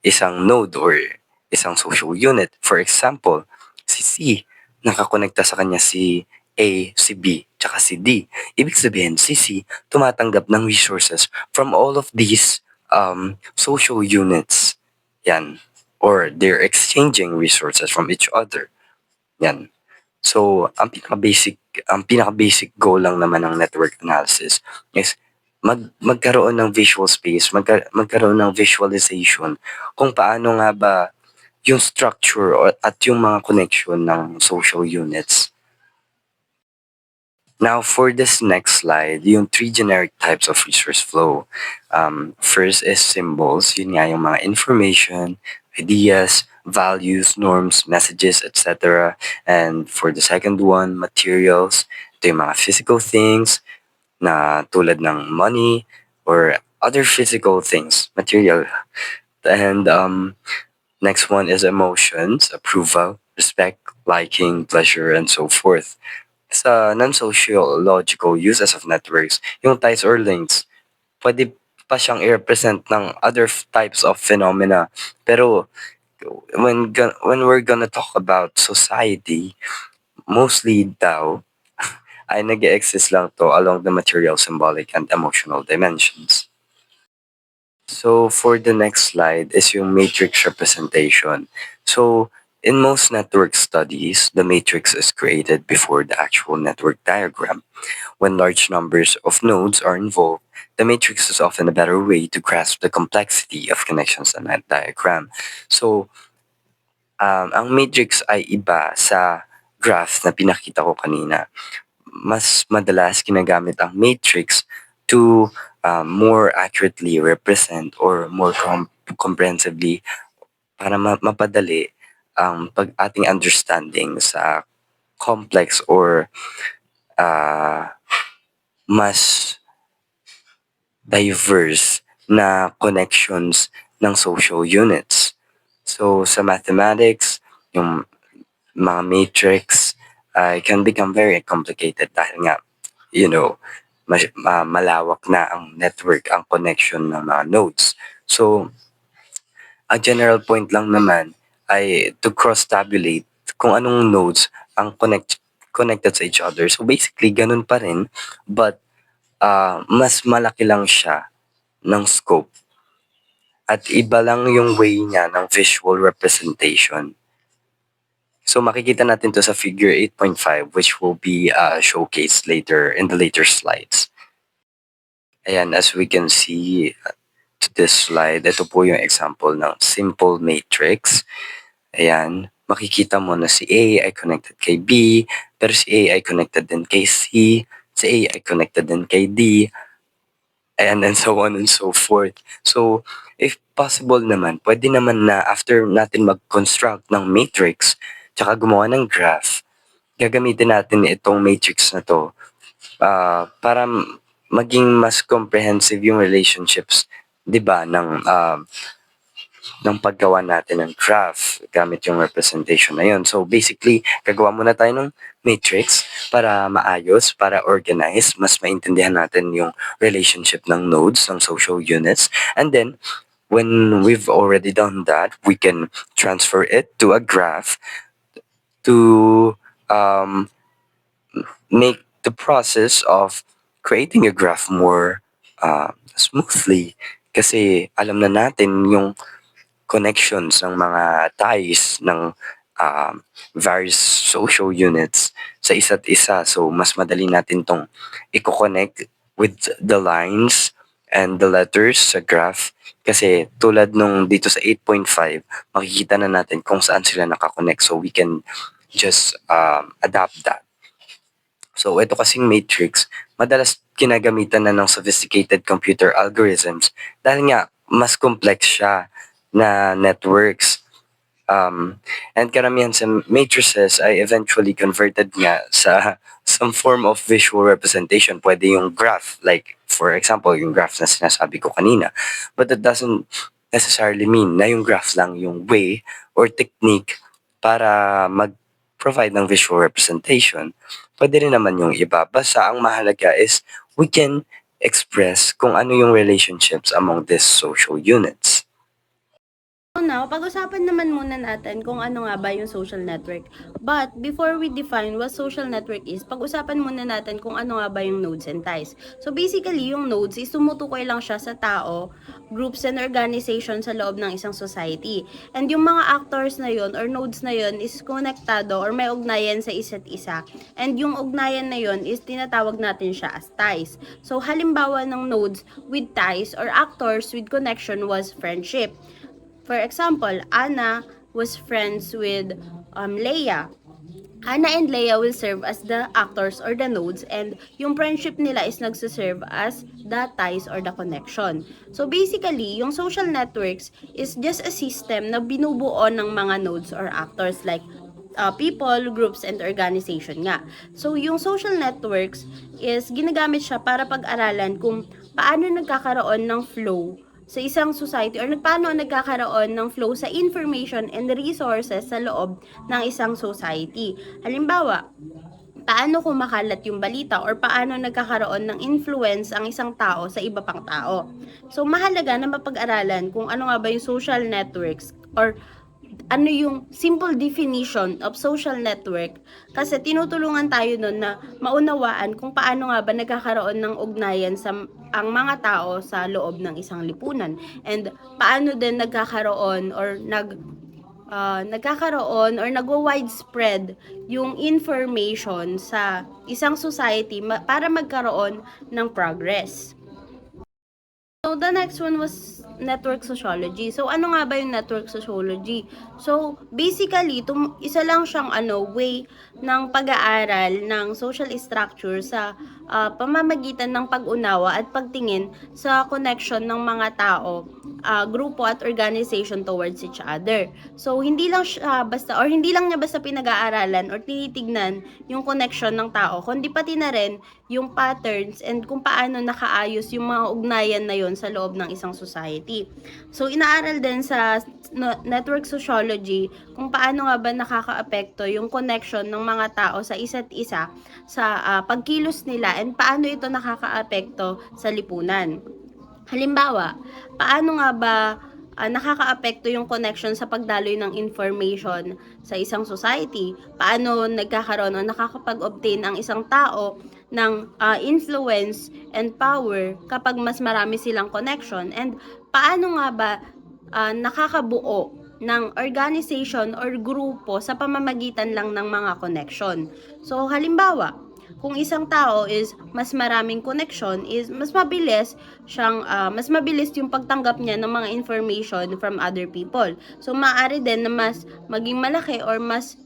isang node or isang social unit. For example, si C, nakakonekta sa kanya si A, si B, tsaka si D. Ibig sabihin, si C tumatanggap ng resources from all of these social units. Yan. Or they're exchanging resources from each other. Yan. So, ang pinaka-basic goal lang naman ng network analysis is magkaroon ng visual space, magkaroon ng visualization kung paano nga ba yung structure at yung mga connection ng social units. Now, for this next slide, yung 3 generic types of resource flow. First is symbols. Yun nga yung mga information, ideas, values, norms, messages, etc. And for the second one, materials. Ito yung mga physical things na tulad ng money or other physical things, material. And next one is emotions, approval, respect, liking, pleasure, and so forth. Sa non-sociological uses of networks, yung ties or links, pwede pa siyang i-represent ng other types of phenomena. Pero when we're gonna talk about society, mostly daw ay nag-exist lang to along the material, symbolic, and emotional dimensions. So for the next slide is yung matrix representation. So in most network studies, the matrix is created before the actual network diagram. When large numbers of nodes are involved, the matrix is often a better way to grasp the complexity of connections in that diagram. So, ang matrix ay iba sa graph na pinakita ko kanina. Mas madalas ginagamit ang matrix to more accurately represent or more comprehensively para mapadali ang ating understanding sa complex or mas diverse na connections ng social units. So sa mathematics, yung mga matrix can become very complicated dahil nga, malawak na ang network, ang connection ng mga nodes. So, ang general point lang naman ay to cross-tabulate kung anong nodes ang connected sa each other. So, basically, ganun pa rin, but mas malaki lang siya ng scope. At iba lang yung way niya ng visual representation. So makikita natin to sa figure 8.5 which will be showcased later in the later slides. Ayan, as we can see to this slide, ito po yung example ng simple matrix. Ayan, makikita mo na si A ay connected kay B, pero si A ay connected din kay C, si A ay connected din kay D, and then so on and so forth. So, if possible naman, pwede naman na after natin mag-construct ng matrix, tsaka gumawa ng graph, gagamitin natin itong matrix na to para maging mas comprehensive yung relationships, 'di ba, ng paggawa natin ng graph gamit yung representation na yun. So basically, gagawa muna tayo ng matrix para maayos, para organize, mas maintindihan natin yung relationship ng nodes, ng social units. And then, when we've already done that, we can transfer it to a graph to make the process of creating a graph more smoothly kasi alam na natin yung connections ng mga ties ng various social units sa isa't isa. So, mas madali natin tong i-connect with the lines and the letters sa graph. Kasi tulad nung dito sa 8.5, makikita na natin kung saan sila nakakonect. So, we can just adapt that. So, ito kasing matrix, madalas kinagamitan na ng sophisticated computer algorithms dahil nga mas complex siya na networks. And karamihan sa matrices ay eventually converted nga sa some form of visual representation. Pwede yung graph, like for example, yung graph na sinasabi ko kanina. But that doesn't necessarily mean na yung graph lang yung way or technique para mag-provide ng visual representation. Pwede rin naman yung iba. Basta ang mahalaga is we can express kung ano yung relationships among these social units. So now, pag-usapan naman muna natin kung ano nga ba yung social network. But before we define what social network is, pag-usapan muna natin kung ano nga ba yung nodes and ties. So basically, yung nodes is tumutukoy lang siya sa tao, groups and organizations sa loob ng isang society. And yung mga actors na yun or nodes na yun is konektado or may ugnayan sa isa't isa. And yung ugnayan na yun is tinatawag natin siya as ties. So halimbawa ng nodes with ties or actors with connection was friendship. For example, Anna was friends with Leia. Anna and Leia will serve as the actors or the nodes, and yung friendship nila is nagsiserve as the ties or the connection. So basically, yung social networks is just a system na binubuo ng mga nodes or actors like people, groups, and organization nga. So yung social networks is ginagamit siya para pag-aralan kung paano nagkakaroon ng flow sa isang society or paano nagkakaroon ng flow sa information and resources sa loob ng isang society. Halimbawa, paano kumakalat yung balita or paano nagkakaroon ng influence ang isang tao sa iba pang tao. So, mahalaga na mapag-aralan kung ano nga ba yung social networks or ano yung simple definition of social network kasi tinutulungan tayo nun na maunawaan kung paano nga ba nagkakaroon ng ugnayan sa ang mga tao sa loob ng isang lipunan and paano din nagkakaroon or nagwa-widespread yung information sa isang society para magkaroon ng progress. So, the next one was network sociology. So, ano nga ba yung network sociology? So, basically, isa lang siyang way ng pag-aaral ng social structure sa pamamagitan ng pag-unawa at pagtingin sa connection ng mga tao, grupo at organization towards each other. So, hindi lang niya basta pinag-aaralan or tinitignan yung connection ng tao, kundi pati na rin yung patterns and kung paano nakaayos yung mga ugnayan na yon sa loob ng isang society. So, inaaral din sa network sociology kung paano nga ba nakakaapekto yung connection ng mga tao sa isa't isa sa pagkilos nila and paano ito nakakaapekto sa lipunan. Halimbawa, paano nga ba nakakaapekto yung connection sa pagdaloy ng information sa isang society? Paano nagkakaroon o nakakapag-obtain ang isang tao ng influence and power kapag mas marami silang connection? And paano nga ba nakakabuo ng organization or grupo sa pamamagitan lang ng mga connection? So, halimbawa, kung isang tao is mas maraming connection is mas mabilis yung pagtanggap niya ng mga information from other people. So maaari din na mas maging malaki or mas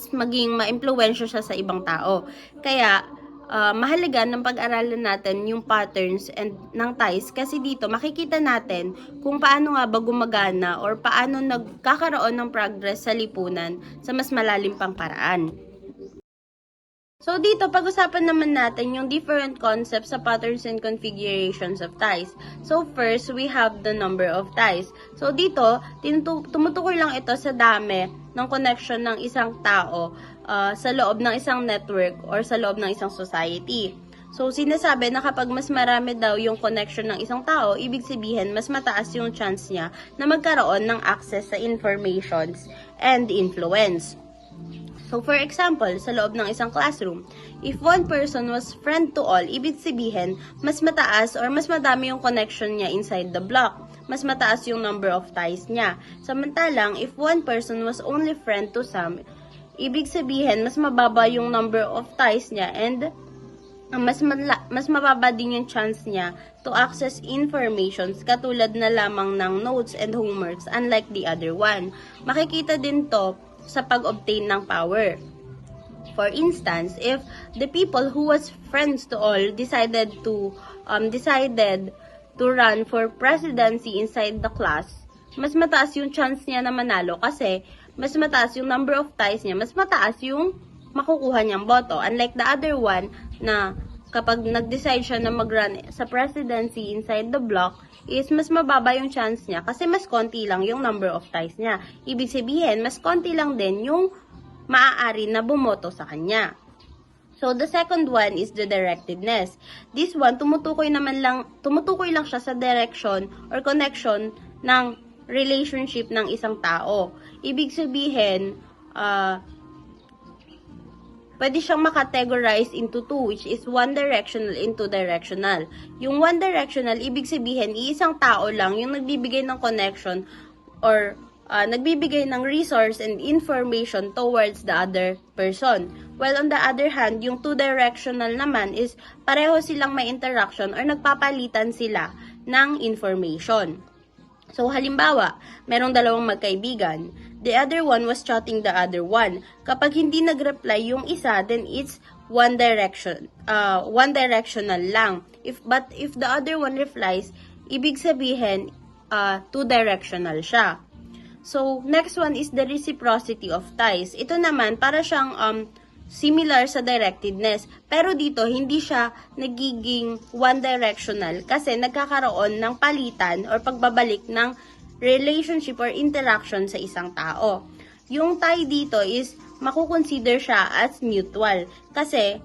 maging ma-impluwensya siya sa ibang tao. Kaya mahalaga ng pag-aralan natin yung patterns and ng ties kasi dito makikita natin kung paano nga ba gumagana or paano nagkakaroon ng progress sa lipunan sa mas malalim pang paraan. So, dito, pag-usapan naman natin yung different concepts sa patterns and configurations of ties. So, first, we have the number of ties. So, dito, tumutukoy lang ito sa dami ng connection ng isang tao sa loob ng isang network or sa loob ng isang society. So, sinasabi na kapag mas marami daw yung connection ng isang tao, ibig sabihin, mas mataas yung chance niya na magkaroon ng access sa informations and influence. So, for example, sa loob ng isang classroom, if one person was friend to all, ibig sabihin, mas mataas or mas madami yung connection niya inside the block. Mas mataas yung number of ties niya. Samantalang, if one person was only friend to some, ibig sabihin, mas mababa yung number of ties niya and mas mababa din yung chance niya to access informations katulad na lamang ng notes and homeworks unlike the other one. Makikita din to sa pag-obtain ng power. For instance, if the people who was friends to all decided to run for presidency inside the class, mas mataas yung chance niya na manalo kasi mas mataas yung number of ties niya, mas mataas yung makukuha niyang boto. Unlike the other one na kapag nag-decide siya na mag-run sa presidency inside the block, is mas mababa yung chance niya kasi mas konti lang yung number of ties niya. Ibig sabihin, mas konti lang din yung maaari na bumoto sa kanya. So, the second one is the directedness. This one, tumutukoy lang siya sa direction or connection ng relationship ng isang tao. Ibig sabihin, pwede siyang makategorize into two, which is one directional and two directional. Yung one directional, ibig sabihin, iisang tao lang yung nagbibigay ng connection or nagbibigay ng resource and information towards the other person. While on the other hand, yung two-directional naman is pareho silang may interaction or nagpapalitan sila ng information. So, halimbawa, merong dalawang magkaibigan. The other one was chatting the other one. Kapag hindi nag-reply yung isa, then it's one directional lang. But if the other one replies, ibig sabihin, two-directional siya. So, next one is the reciprocity of ties. Ito naman, para siyang similar sa directedness. Pero dito, hindi siya nagiging one-directional kasi nagkakaroon ng palitan or pagbabalik ng relationship or interaction sa isang tao. Yung tie dito is makukonsider siya as mutual kasi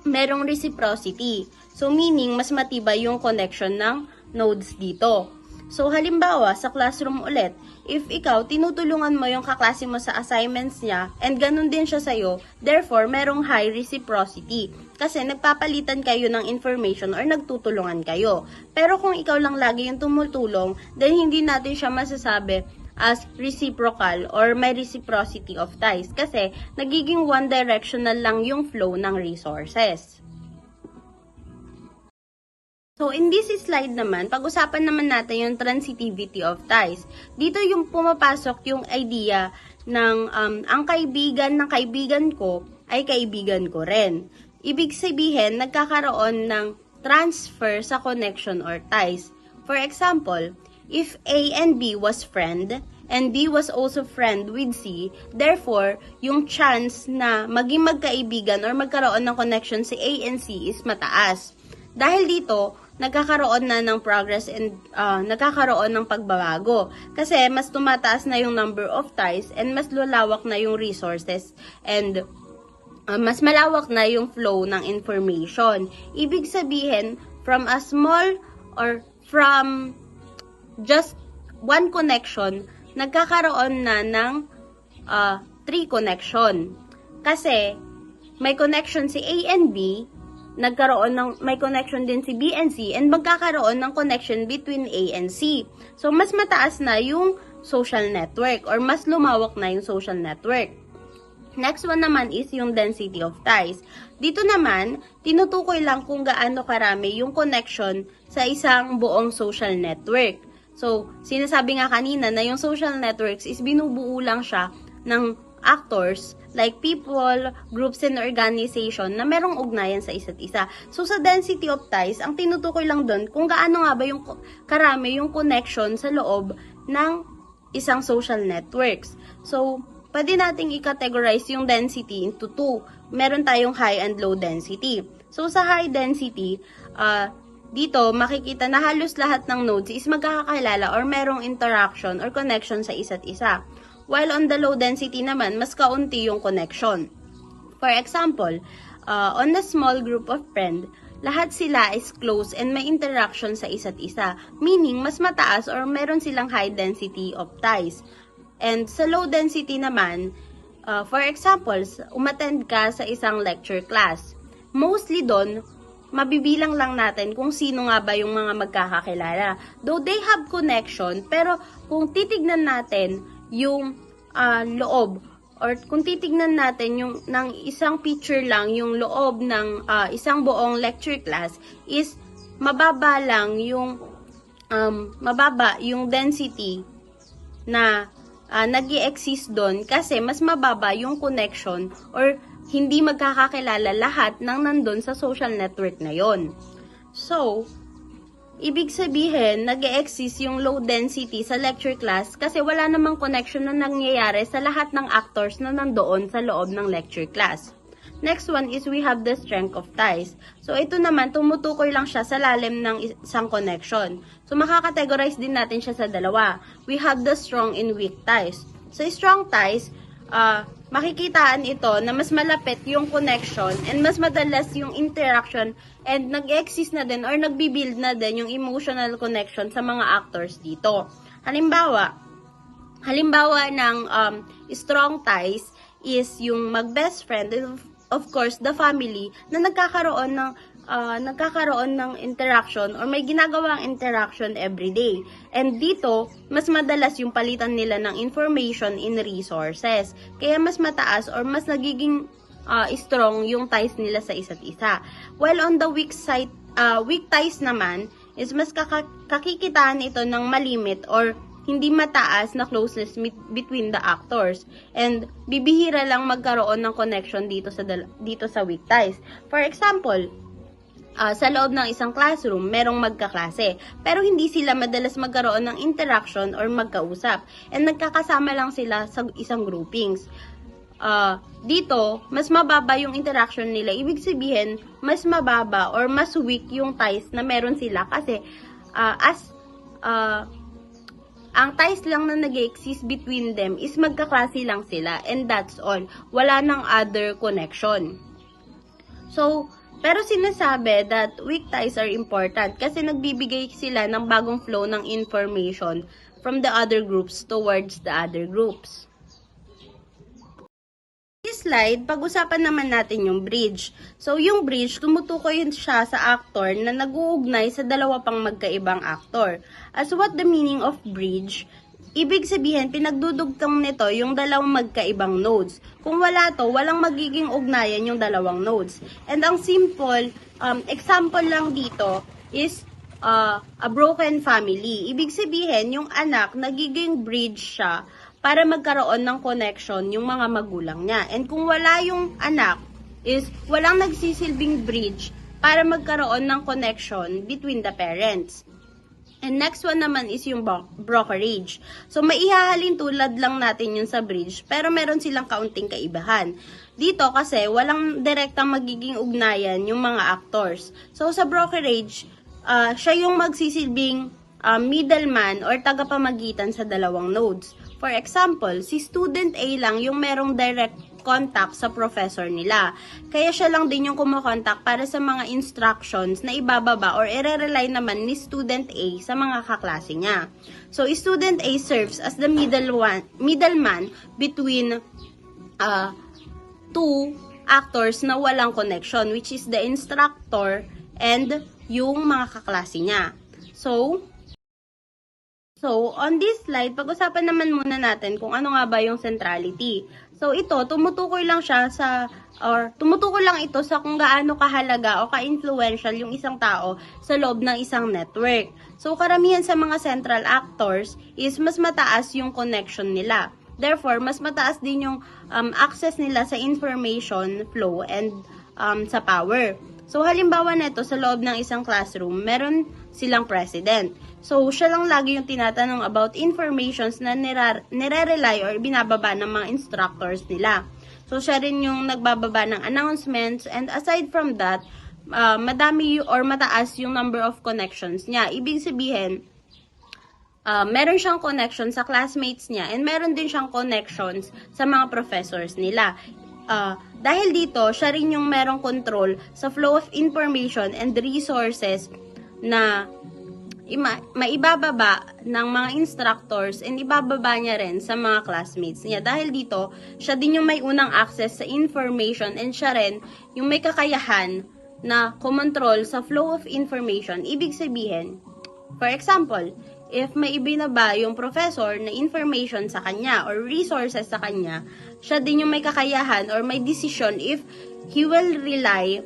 merong reciprocity. So, meaning, mas matibay yung connection ng nodes dito. So, halimbawa, sa classroom ulit, if ikaw, tinutulungan mo yung kaklase mo sa assignments niya, and ganun din siya sa'yo, therefore, merong high reciprocity. Kasi nagpapalitan kayo ng information or nagtutulungan kayo. Pero kung ikaw lang lagi yung tumutulong, then hindi natin siya masasabi as reciprocal or may reciprocity of ties. Kasi nagiging one-directional lang yung flow ng resources. So, in this slide naman, pag-usapan naman natin yung transitivity of ties. Dito yung pumapasok yung idea ng ang kaibigan ng kaibigan ko ay kaibigan ko rin. Ibig sabihin, nagkakaroon ng transfer sa connection or ties. For example, if A and B was friend, and B was also friend with C, therefore, yung chance na maging magkaibigan or magkaroon ng connection si A and C is mataas. Dahil dito, nagkakaroon na ng progress and nagkakaroon ng pagbabago. Kasi mas tumataas na yung number of ties and mas lulawak na yung resources and mas malawak na yung flow ng information. Ibig sabihin, from a small or from just one connection, nagkakaroon na ng 3 connection. Kasi may connection si A and B, may connection din si B and C, and magkakaroon ng connection between A and C. So, mas mataas na yung social network or mas lumawak na yung social network. Next one naman is yung density of ties. Dito naman, tinutukoy lang kung gaano karami yung connection sa isang buong social network. So, sinasabi nga kanina na yung social networks is binubuo lang siya ng actors like people, groups, and organization na merong ugnayan sa isa't isa. So, sa density of ties, ang tinutukoy lang doon kung gaano nga ba yung karami yung connection sa loob ng isang social networks. So, pwede nating i-categorize yung density into 2. Meron tayong high and low density. So, sa high density, dito makikita na halos lahat ng nodes is magkakakilala or merong interaction or connection sa isa't isa. While on the low density naman, mas kaunti yung connection. For example, on a small group of friends, lahat sila is close and may interaction sa isa't isa. Meaning, mas mataas or meron silang high density of ties. And sa low density naman, for example, umattend ka sa isang lecture class. Mostly doon, mabibilang lang natin kung sino nga ba yung mga magkakakilala. Though they have connection, pero kung titignan natin yung loob or kung titignan natin yung ng isang picture lang yung loob ng isang buong lecture class is mababa lang yung mababa yung density na nag-i-exist doon kasi mas mababa yung connection or hindi magkakakilala lahat ng nandun sa social network na yon. So, Ibig sabihin, nag-e-exist yung low density sa lecture class kasi wala namang connection na nangyayari sa lahat ng actors na nandoon sa loob ng lecture class. Next one is we have the strength of ties. So, ito naman, tumutukoy lang siya sa lalim ng isang connection. So, makakategorize din natin siya sa dalawa. We have the strong and weak ties. So, strong ties, makikitaan ito na mas malapit yung connection and mas madalas yung interaction and nag-exist na din or nagbibuild na din yung emotional connection sa mga actors dito. Halimbawa ng strong ties is yung mag-best friend and of course the family na nagkakaroon ng interaction or may ginagawang interaction every day. And dito, mas madalas yung palitan nila ng information in resources. Kaya mas mataas or mas nagiging strong yung ties nila sa isa't isa. While on the weak ties naman, is mas kakikitaan ito ng malimit or hindi mataas na closeness between the actors. And bibihira lang magkaroon ng connection dito sa weak ties. For example, sa loob ng isang classroom, merong magkaklase. Pero hindi sila madalas magkaroon ng interaction or magkausap. And nagkakasama lang sila sa isang groupings. Dito, mas mababa yung interaction nila. Ibig sabihin, mas mababa or mas weak yung ties na meron sila. Kasi, ang ties lang na nag-exist between them is magkaklase lang sila. And that's all. Wala nang other connection. So, pero sinasabi that weak ties are important kasi nagbibigay sila ng bagong flow ng information from the other groups towards the other groups. This slide, pag-usapan naman natin yung bridge. So, yung bridge, tumutukoy siya sa actor na nag-uugnay sa dalawa pang magkaibang actor. As what the meaning of bridge? Ibig sabihin, pinagdudugtong nito yung dalawang magkaibang nodes. Kung wala to, walang magiging ugnayan yung dalawang nodes. And ang simple example lang dito is a broken family. Ibig sabihin, yung anak, nagiging bridge siya para magkaroon ng connection yung mga magulang niya. And kung wala yung anak, is walang nagsisilbing bridge para magkaroon ng connection between the parents. And next one naman is yung brokerage. So, maihahalin tulad lang natin yun sa bridge, pero meron silang kaunting kaibahan. Dito kasi, walang direktang magiging ugnayan yung mga actors. So, sa brokerage, siya yung magsisilbing middleman or tagapamagitan sa dalawang nodes. For example, si student A lang yung merong direct contact sa professor nila. Kaya siya lang din yung kumukontak para sa mga instructions na ibababa or i-rely naman ni student A sa mga kaklase niya. So, student A serves as the middleman between two actors na walang connection, which is the instructor and yung mga kaklase niya. So, on this slide, pag-usapan naman muna natin kung ano nga ba yung centrality. So, ito, tumutukoy lang ito sa kung gaano kahalaga o ka-influential yung isang tao sa loob ng isang network. So, karamihan sa mga central actors is mas mataas yung connection nila. Therefore, mas mataas din yung access nila sa information flow and sa power. So, halimbawa nito sa loob ng isang classroom, meron silang president. So, siya lang lagi yung tinatanong about informations na nire-rely or binababa ng mga instructors nila. So, siya rin yung nagbababa ng announcements, and aside from that, madami or mataas yung number of connections niya. Ibig sabihin, meron siyang connection sa classmates niya and meron din siyang connections sa mga professors nila. Dahil dito, siya rin yung merong control sa flow of information and resources na maibababa ng mga instructors and ibababa niya rin sa mga classmates niya. Dahil dito, siya din yung may unang access sa information and siya rin yung may kakayahan na kumontrol sa flow of information. Ibig sabihin, for example, if may ibinaba yung professor na information sa kanya or resources sa kanya, siya din yung may kakayahan or may decision if he will rely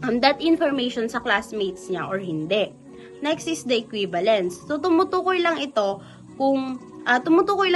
on that information sa classmates niya or hindi. Next is the equivalence. So, tumutukoy lang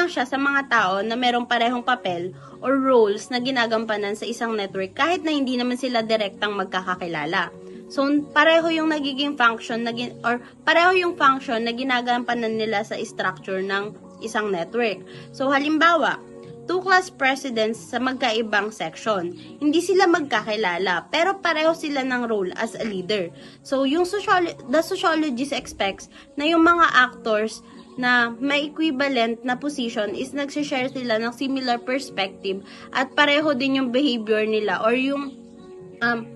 siya sa mga tao na merong parehong papel or roles na ginagampanan sa isang network kahit na hindi naman sila direktang magkakakilala. So, pareho yung nagiging function or pareho yung function na ginagampanan nila sa structure ng isang network. So, halimbawa, two class presidents sa magkaibang section. Hindi sila magkakilala, pero pareho sila ng role as a leader. So, the sociologist expects na yung mga actors na may equivalent na position is nagsishare sila ng similar perspective at pareho din yung behavior nila or yung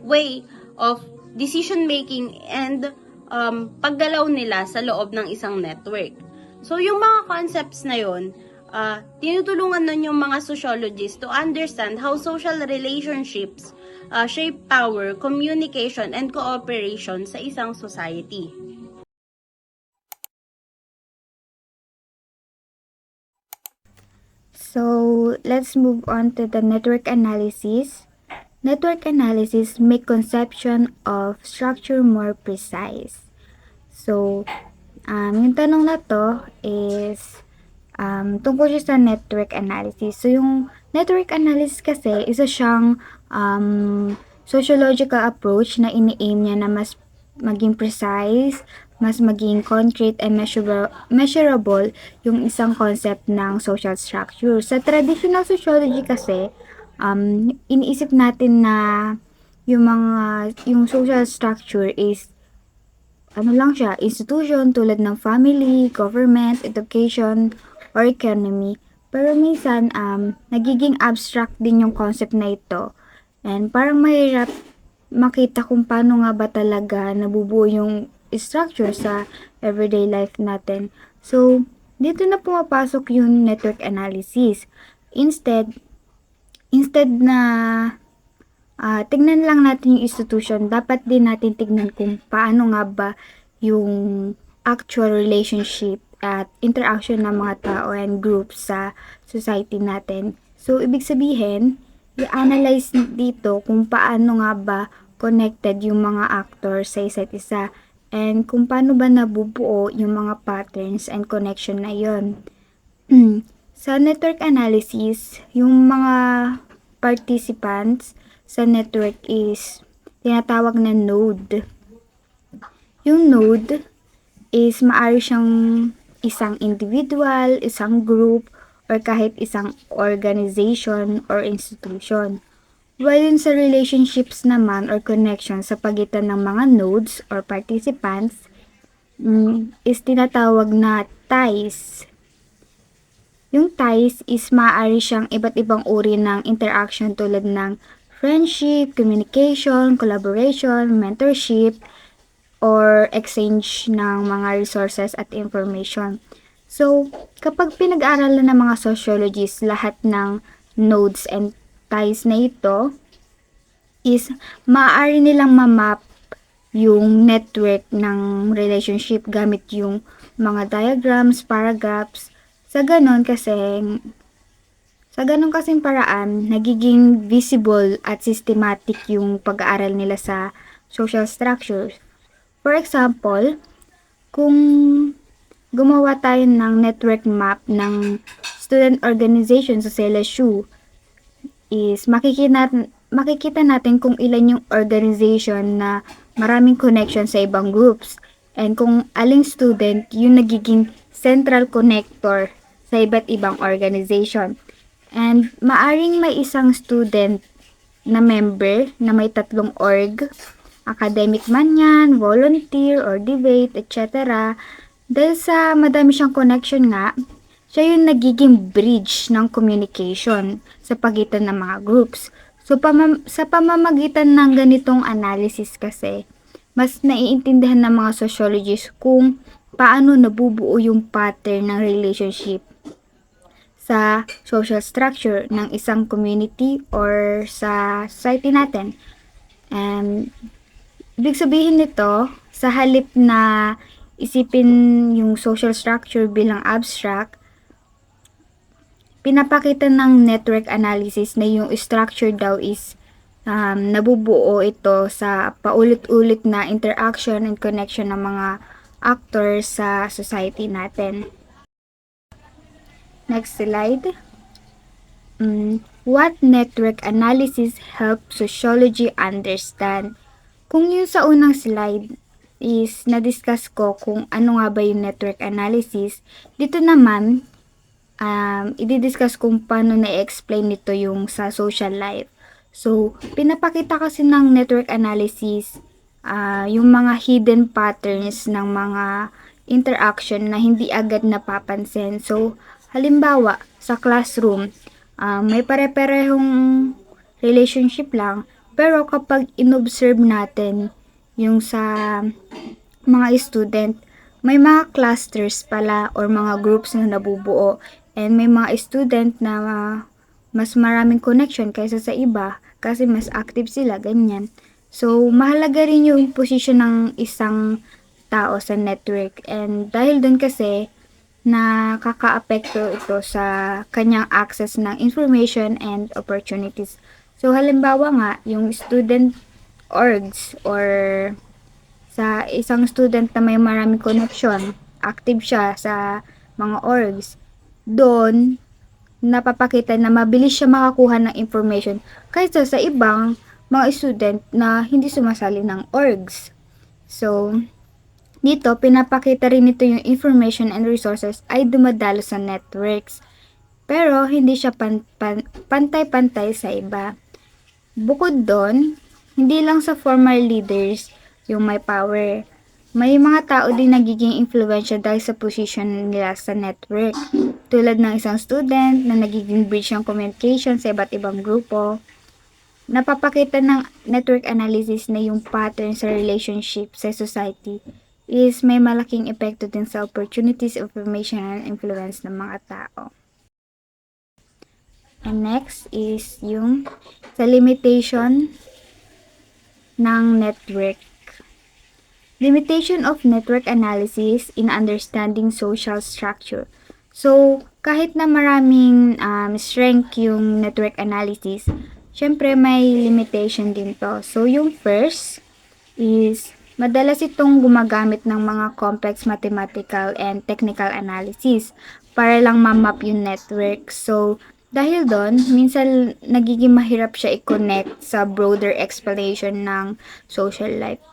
way of decision making and paggalaw nila sa loob ng isang network. So, yung mga concepts na yun, tinutulungan nun yung mga sociologists to understand how social relationships shape power, communication, and cooperation sa isang society. So, let's move on to the network analysis. Network analysis make conception of structure more precise. So, yung tanong na to is tungkol siya sa network analysis. So, yung network analysis kasi isa siyang sociological approach na ini-aim niya na mas maging precise, mas maging concrete and measurable yung isang concept ng social structure. Sa traditional sociology kasi, iniisip natin na yung social structure is institution tulad ng family, government, education, or economy. Pero minsan, nagiging abstract din yung concept na ito. And parang mahirap makita kung paano nga ba talaga nabubuo yung structure sa everyday life natin. So, dito na pumapasok yung network analysis. Instead na tignan lang natin yung institution, dapat din natin tignan kung paano nga ba yung actual relationship at interaction ng mga tao and groups sa society natin. So, ibig sabihin, i-analyze dito kung paano nga ba connected yung mga actors sa isa't isa and kung paano ba nabubuo yung mga patterns and connection na yon. Sa network analysis, yung mga participants sa network is tinatawag na node. Yung node is maari siyang isang individual, isang group, or kahit isang organization or institution. While yun sa relationships naman or connection sa pagitan ng mga nodes or participants is tinatawag na ties. Yung ties is maaari siyang iba't ibang uri ng interaction tulad ng friendship, communication, collaboration, mentorship, or exchange ng mga resources at information. So, kapag pinag-aaralan ng mga sociologists lahat ng nodes and ties na ito, is maaari nilang ma-map yung network ng relationship gamit yung mga diagrams, paragraphs. Sa ganun kasing paraan, nagiging visible at systematic yung pag-aaral nila sa social structures. For example, kung gumawa tayo ng network map ng student organization sa LSU, is makikita natin kung ilan yung organization na maraming connection sa ibang groups and kung aling student yung nagiging central connector sa iba't ibang organization. And maaring may isang student na member na may 3 org, academic man yan, volunteer, or debate, etc. Dahil sa madami siyang connection nga, siya yung nagiging bridge ng communication sa pagitan ng mga groups. So, sa pamamagitan ng ganitong analysis kasi, mas naiintindihan ng mga sociologists kung paano nabubuo yung pattern ng relationship sa social structure ng isang community or sa society natin. And ibig sabihin nito, sa halip na isipin yung social structure bilang abstract, pinapakita ng network analysis na yung structure daw is nabubuo ito sa paulit-ulit na interaction and connection ng mga actors sa society natin. Next slide. What network analysis helps sociology understand? Kung yung sa unang slide is na-discuss ko kung ano nga ba yung network analysis, dito naman, i-discuss kung paano na-explain nito yung sa social life. So, pinapakita kasi ng network analysis yung mga hidden patterns ng mga interaction na hindi agad napapansin. So, halimbawa, sa classroom, may pare-parehong relationship lang, pero kapag inobserve natin yung sa mga student, may mga clusters pala or mga groups na nabubuo, and may mga student na mas maraming connection kaysa sa iba kasi mas active sila, ganyan. So, mahalaga rin yung position ng isang tao sa network, and dahil dun kasi nakaka-apekto ito sa kanyang access ng information and opportunities. So, halimbawa nga, yung student orgs or sa isang student na may maraming connection, active siya sa mga orgs, doon napapakita na mabilis siya makakuha ng information kaysa sa ibang mga student na hindi sumasali ng orgs. So, dito, pinapakita rin nito yung information and resources ay dumadalo sa networks. Pero, hindi siya pantay-pantay sa iba. Bukod doon, hindi lang sa formal leaders yung may power. May mga tao din nagiging influential dahil sa position nila sa network. Tulad ng isang student na nagiging bridge ng communication sa iba't ibang grupo. Napapakita ng network analysis na yung pattern sa relationship sa society is may malaking epekto din sa opportunities, information, and influence ng mga tao. And next is yung sa limitation ng network. Limitation of network analysis in understanding social structure. So, kahit na maraming strength yung network analysis, syempre may limitation din to. So, yung first is madalas itong gumagamit ng mga complex mathematical and technical analysis para lang ma-map yung network. So, dahil doon, minsan nagiging mahirap siya i-connect sa broader explanation ng social life.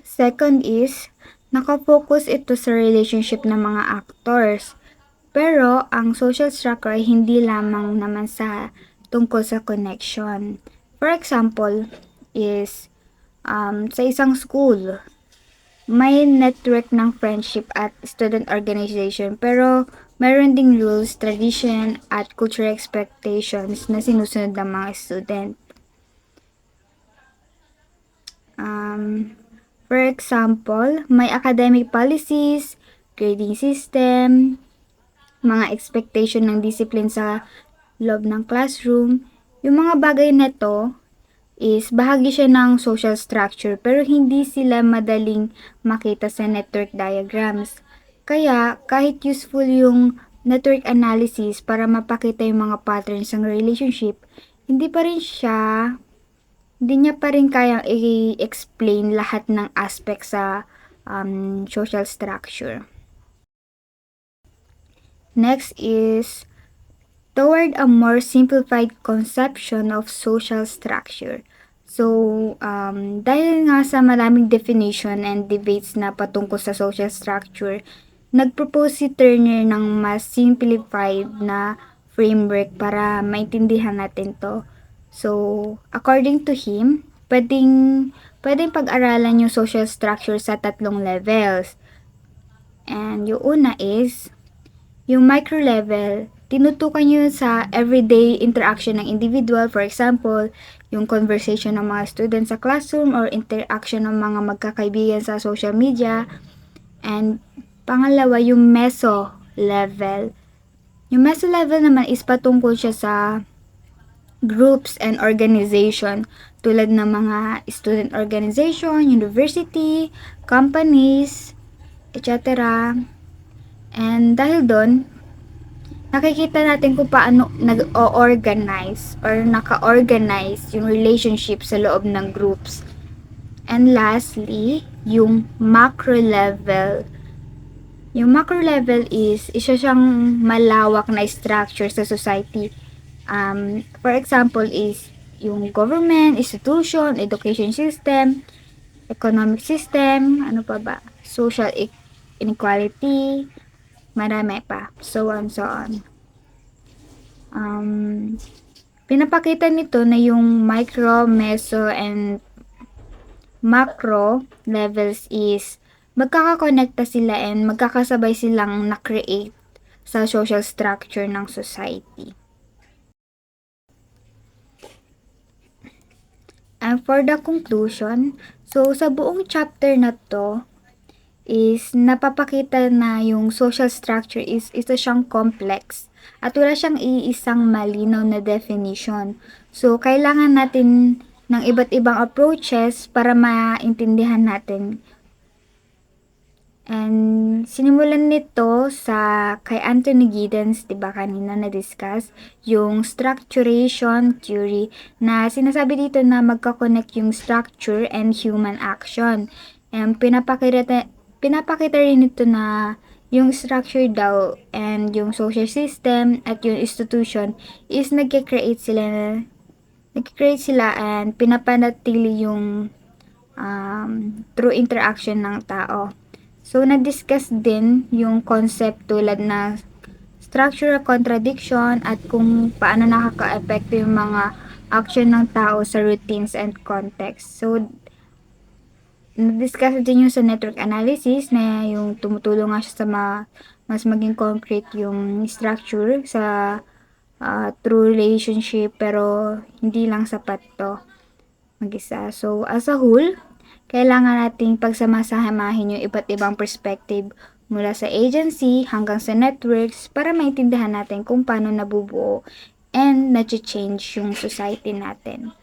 Second is, nakafocus ito sa relationship ng mga actors. Pero, ang social structure ay hindi lamang naman sa tungkol sa connection. For example, is sa isang school, may network ng friendship at student organization, pero meron ding rules, tradition, at cultural expectations na sinusunod ng mga student. For example, may academic policies, grading system, mga expectation ng discipline sa loob ng classroom. Yung mga bagay na to is bahagi siya ng social structure pero hindi sila madaling makita sa network diagrams. Kaya kahit useful yung network analysis para mapakita yung mga patterns ng relationship, hindi niya pa rin kayang i-explain lahat ng aspects sa social structure. Next is toward a more simplified conception of social structure. So, dahil nga sa maraming definition and debates na patungkol sa social structure, nag-propose si Turner ng mas simplified na framework para maintindihan natin to. So, according to him, pwedeng pag-aralan yung social structure sa 3 levels. And yung una is, yung micro level, tinutukan yun sa everyday interaction ng individual. For example, yung conversation ng mga students sa classroom or interaction ng mga magkakaibigan sa social media. And pangalawa, yung meso level. Yung meso level naman is patungkol siya sa groups and organization tulad ng mga student organization, university, companies, etc. And dahil doon, nakikita natin kung paano nag-organize or naka-organize yung relationship sa loob ng groups. And lastly, yung macro level. Yung macro level is isa siyang malawak na structure sa society. For example is yung government, institution, education system, economic system, ano pa ba? Social inequality, marami pa. So on, so on. Pinapakita nito na yung micro, meso, and macro levels is magkakakonekta sila and magkakasabay silang na-create sa social structure ng society. And for the conclusion, so sa buong chapter na to is napapakita na yung social structure is isa siyang complex at wala siyang iisang malinaw na definition. So, kailangan natin ng iba't ibang approaches para maintindihan natin. And sinimulan nito sa kay Anthony Giddens, 'di ba kanina na-discuss, yung structuration theory na sinasabi dito na magka-connect yung structure and human action. And pinapakita rin ito na yung structure daw and yung social system at yung institution is nagke-create sila and pinapanatili yung through interaction ng tao. So, na-discuss din yung concept tulad na structural contradiction at kung paano nakaka-epekto yung mga action ng tao sa routines and context. So, na-discuss din yung sa network analysis na yung tumutulong nga siya sa mas maging concrete yung structure sa true relationship, pero hindi lang sapat to mag-isa. So, as a whole, kailangan nating pagsamasamahin yung iba't ibang perspective mula sa agency hanggang sa networks para maintindihan natin kung paano nabubuo and na-change yung society natin.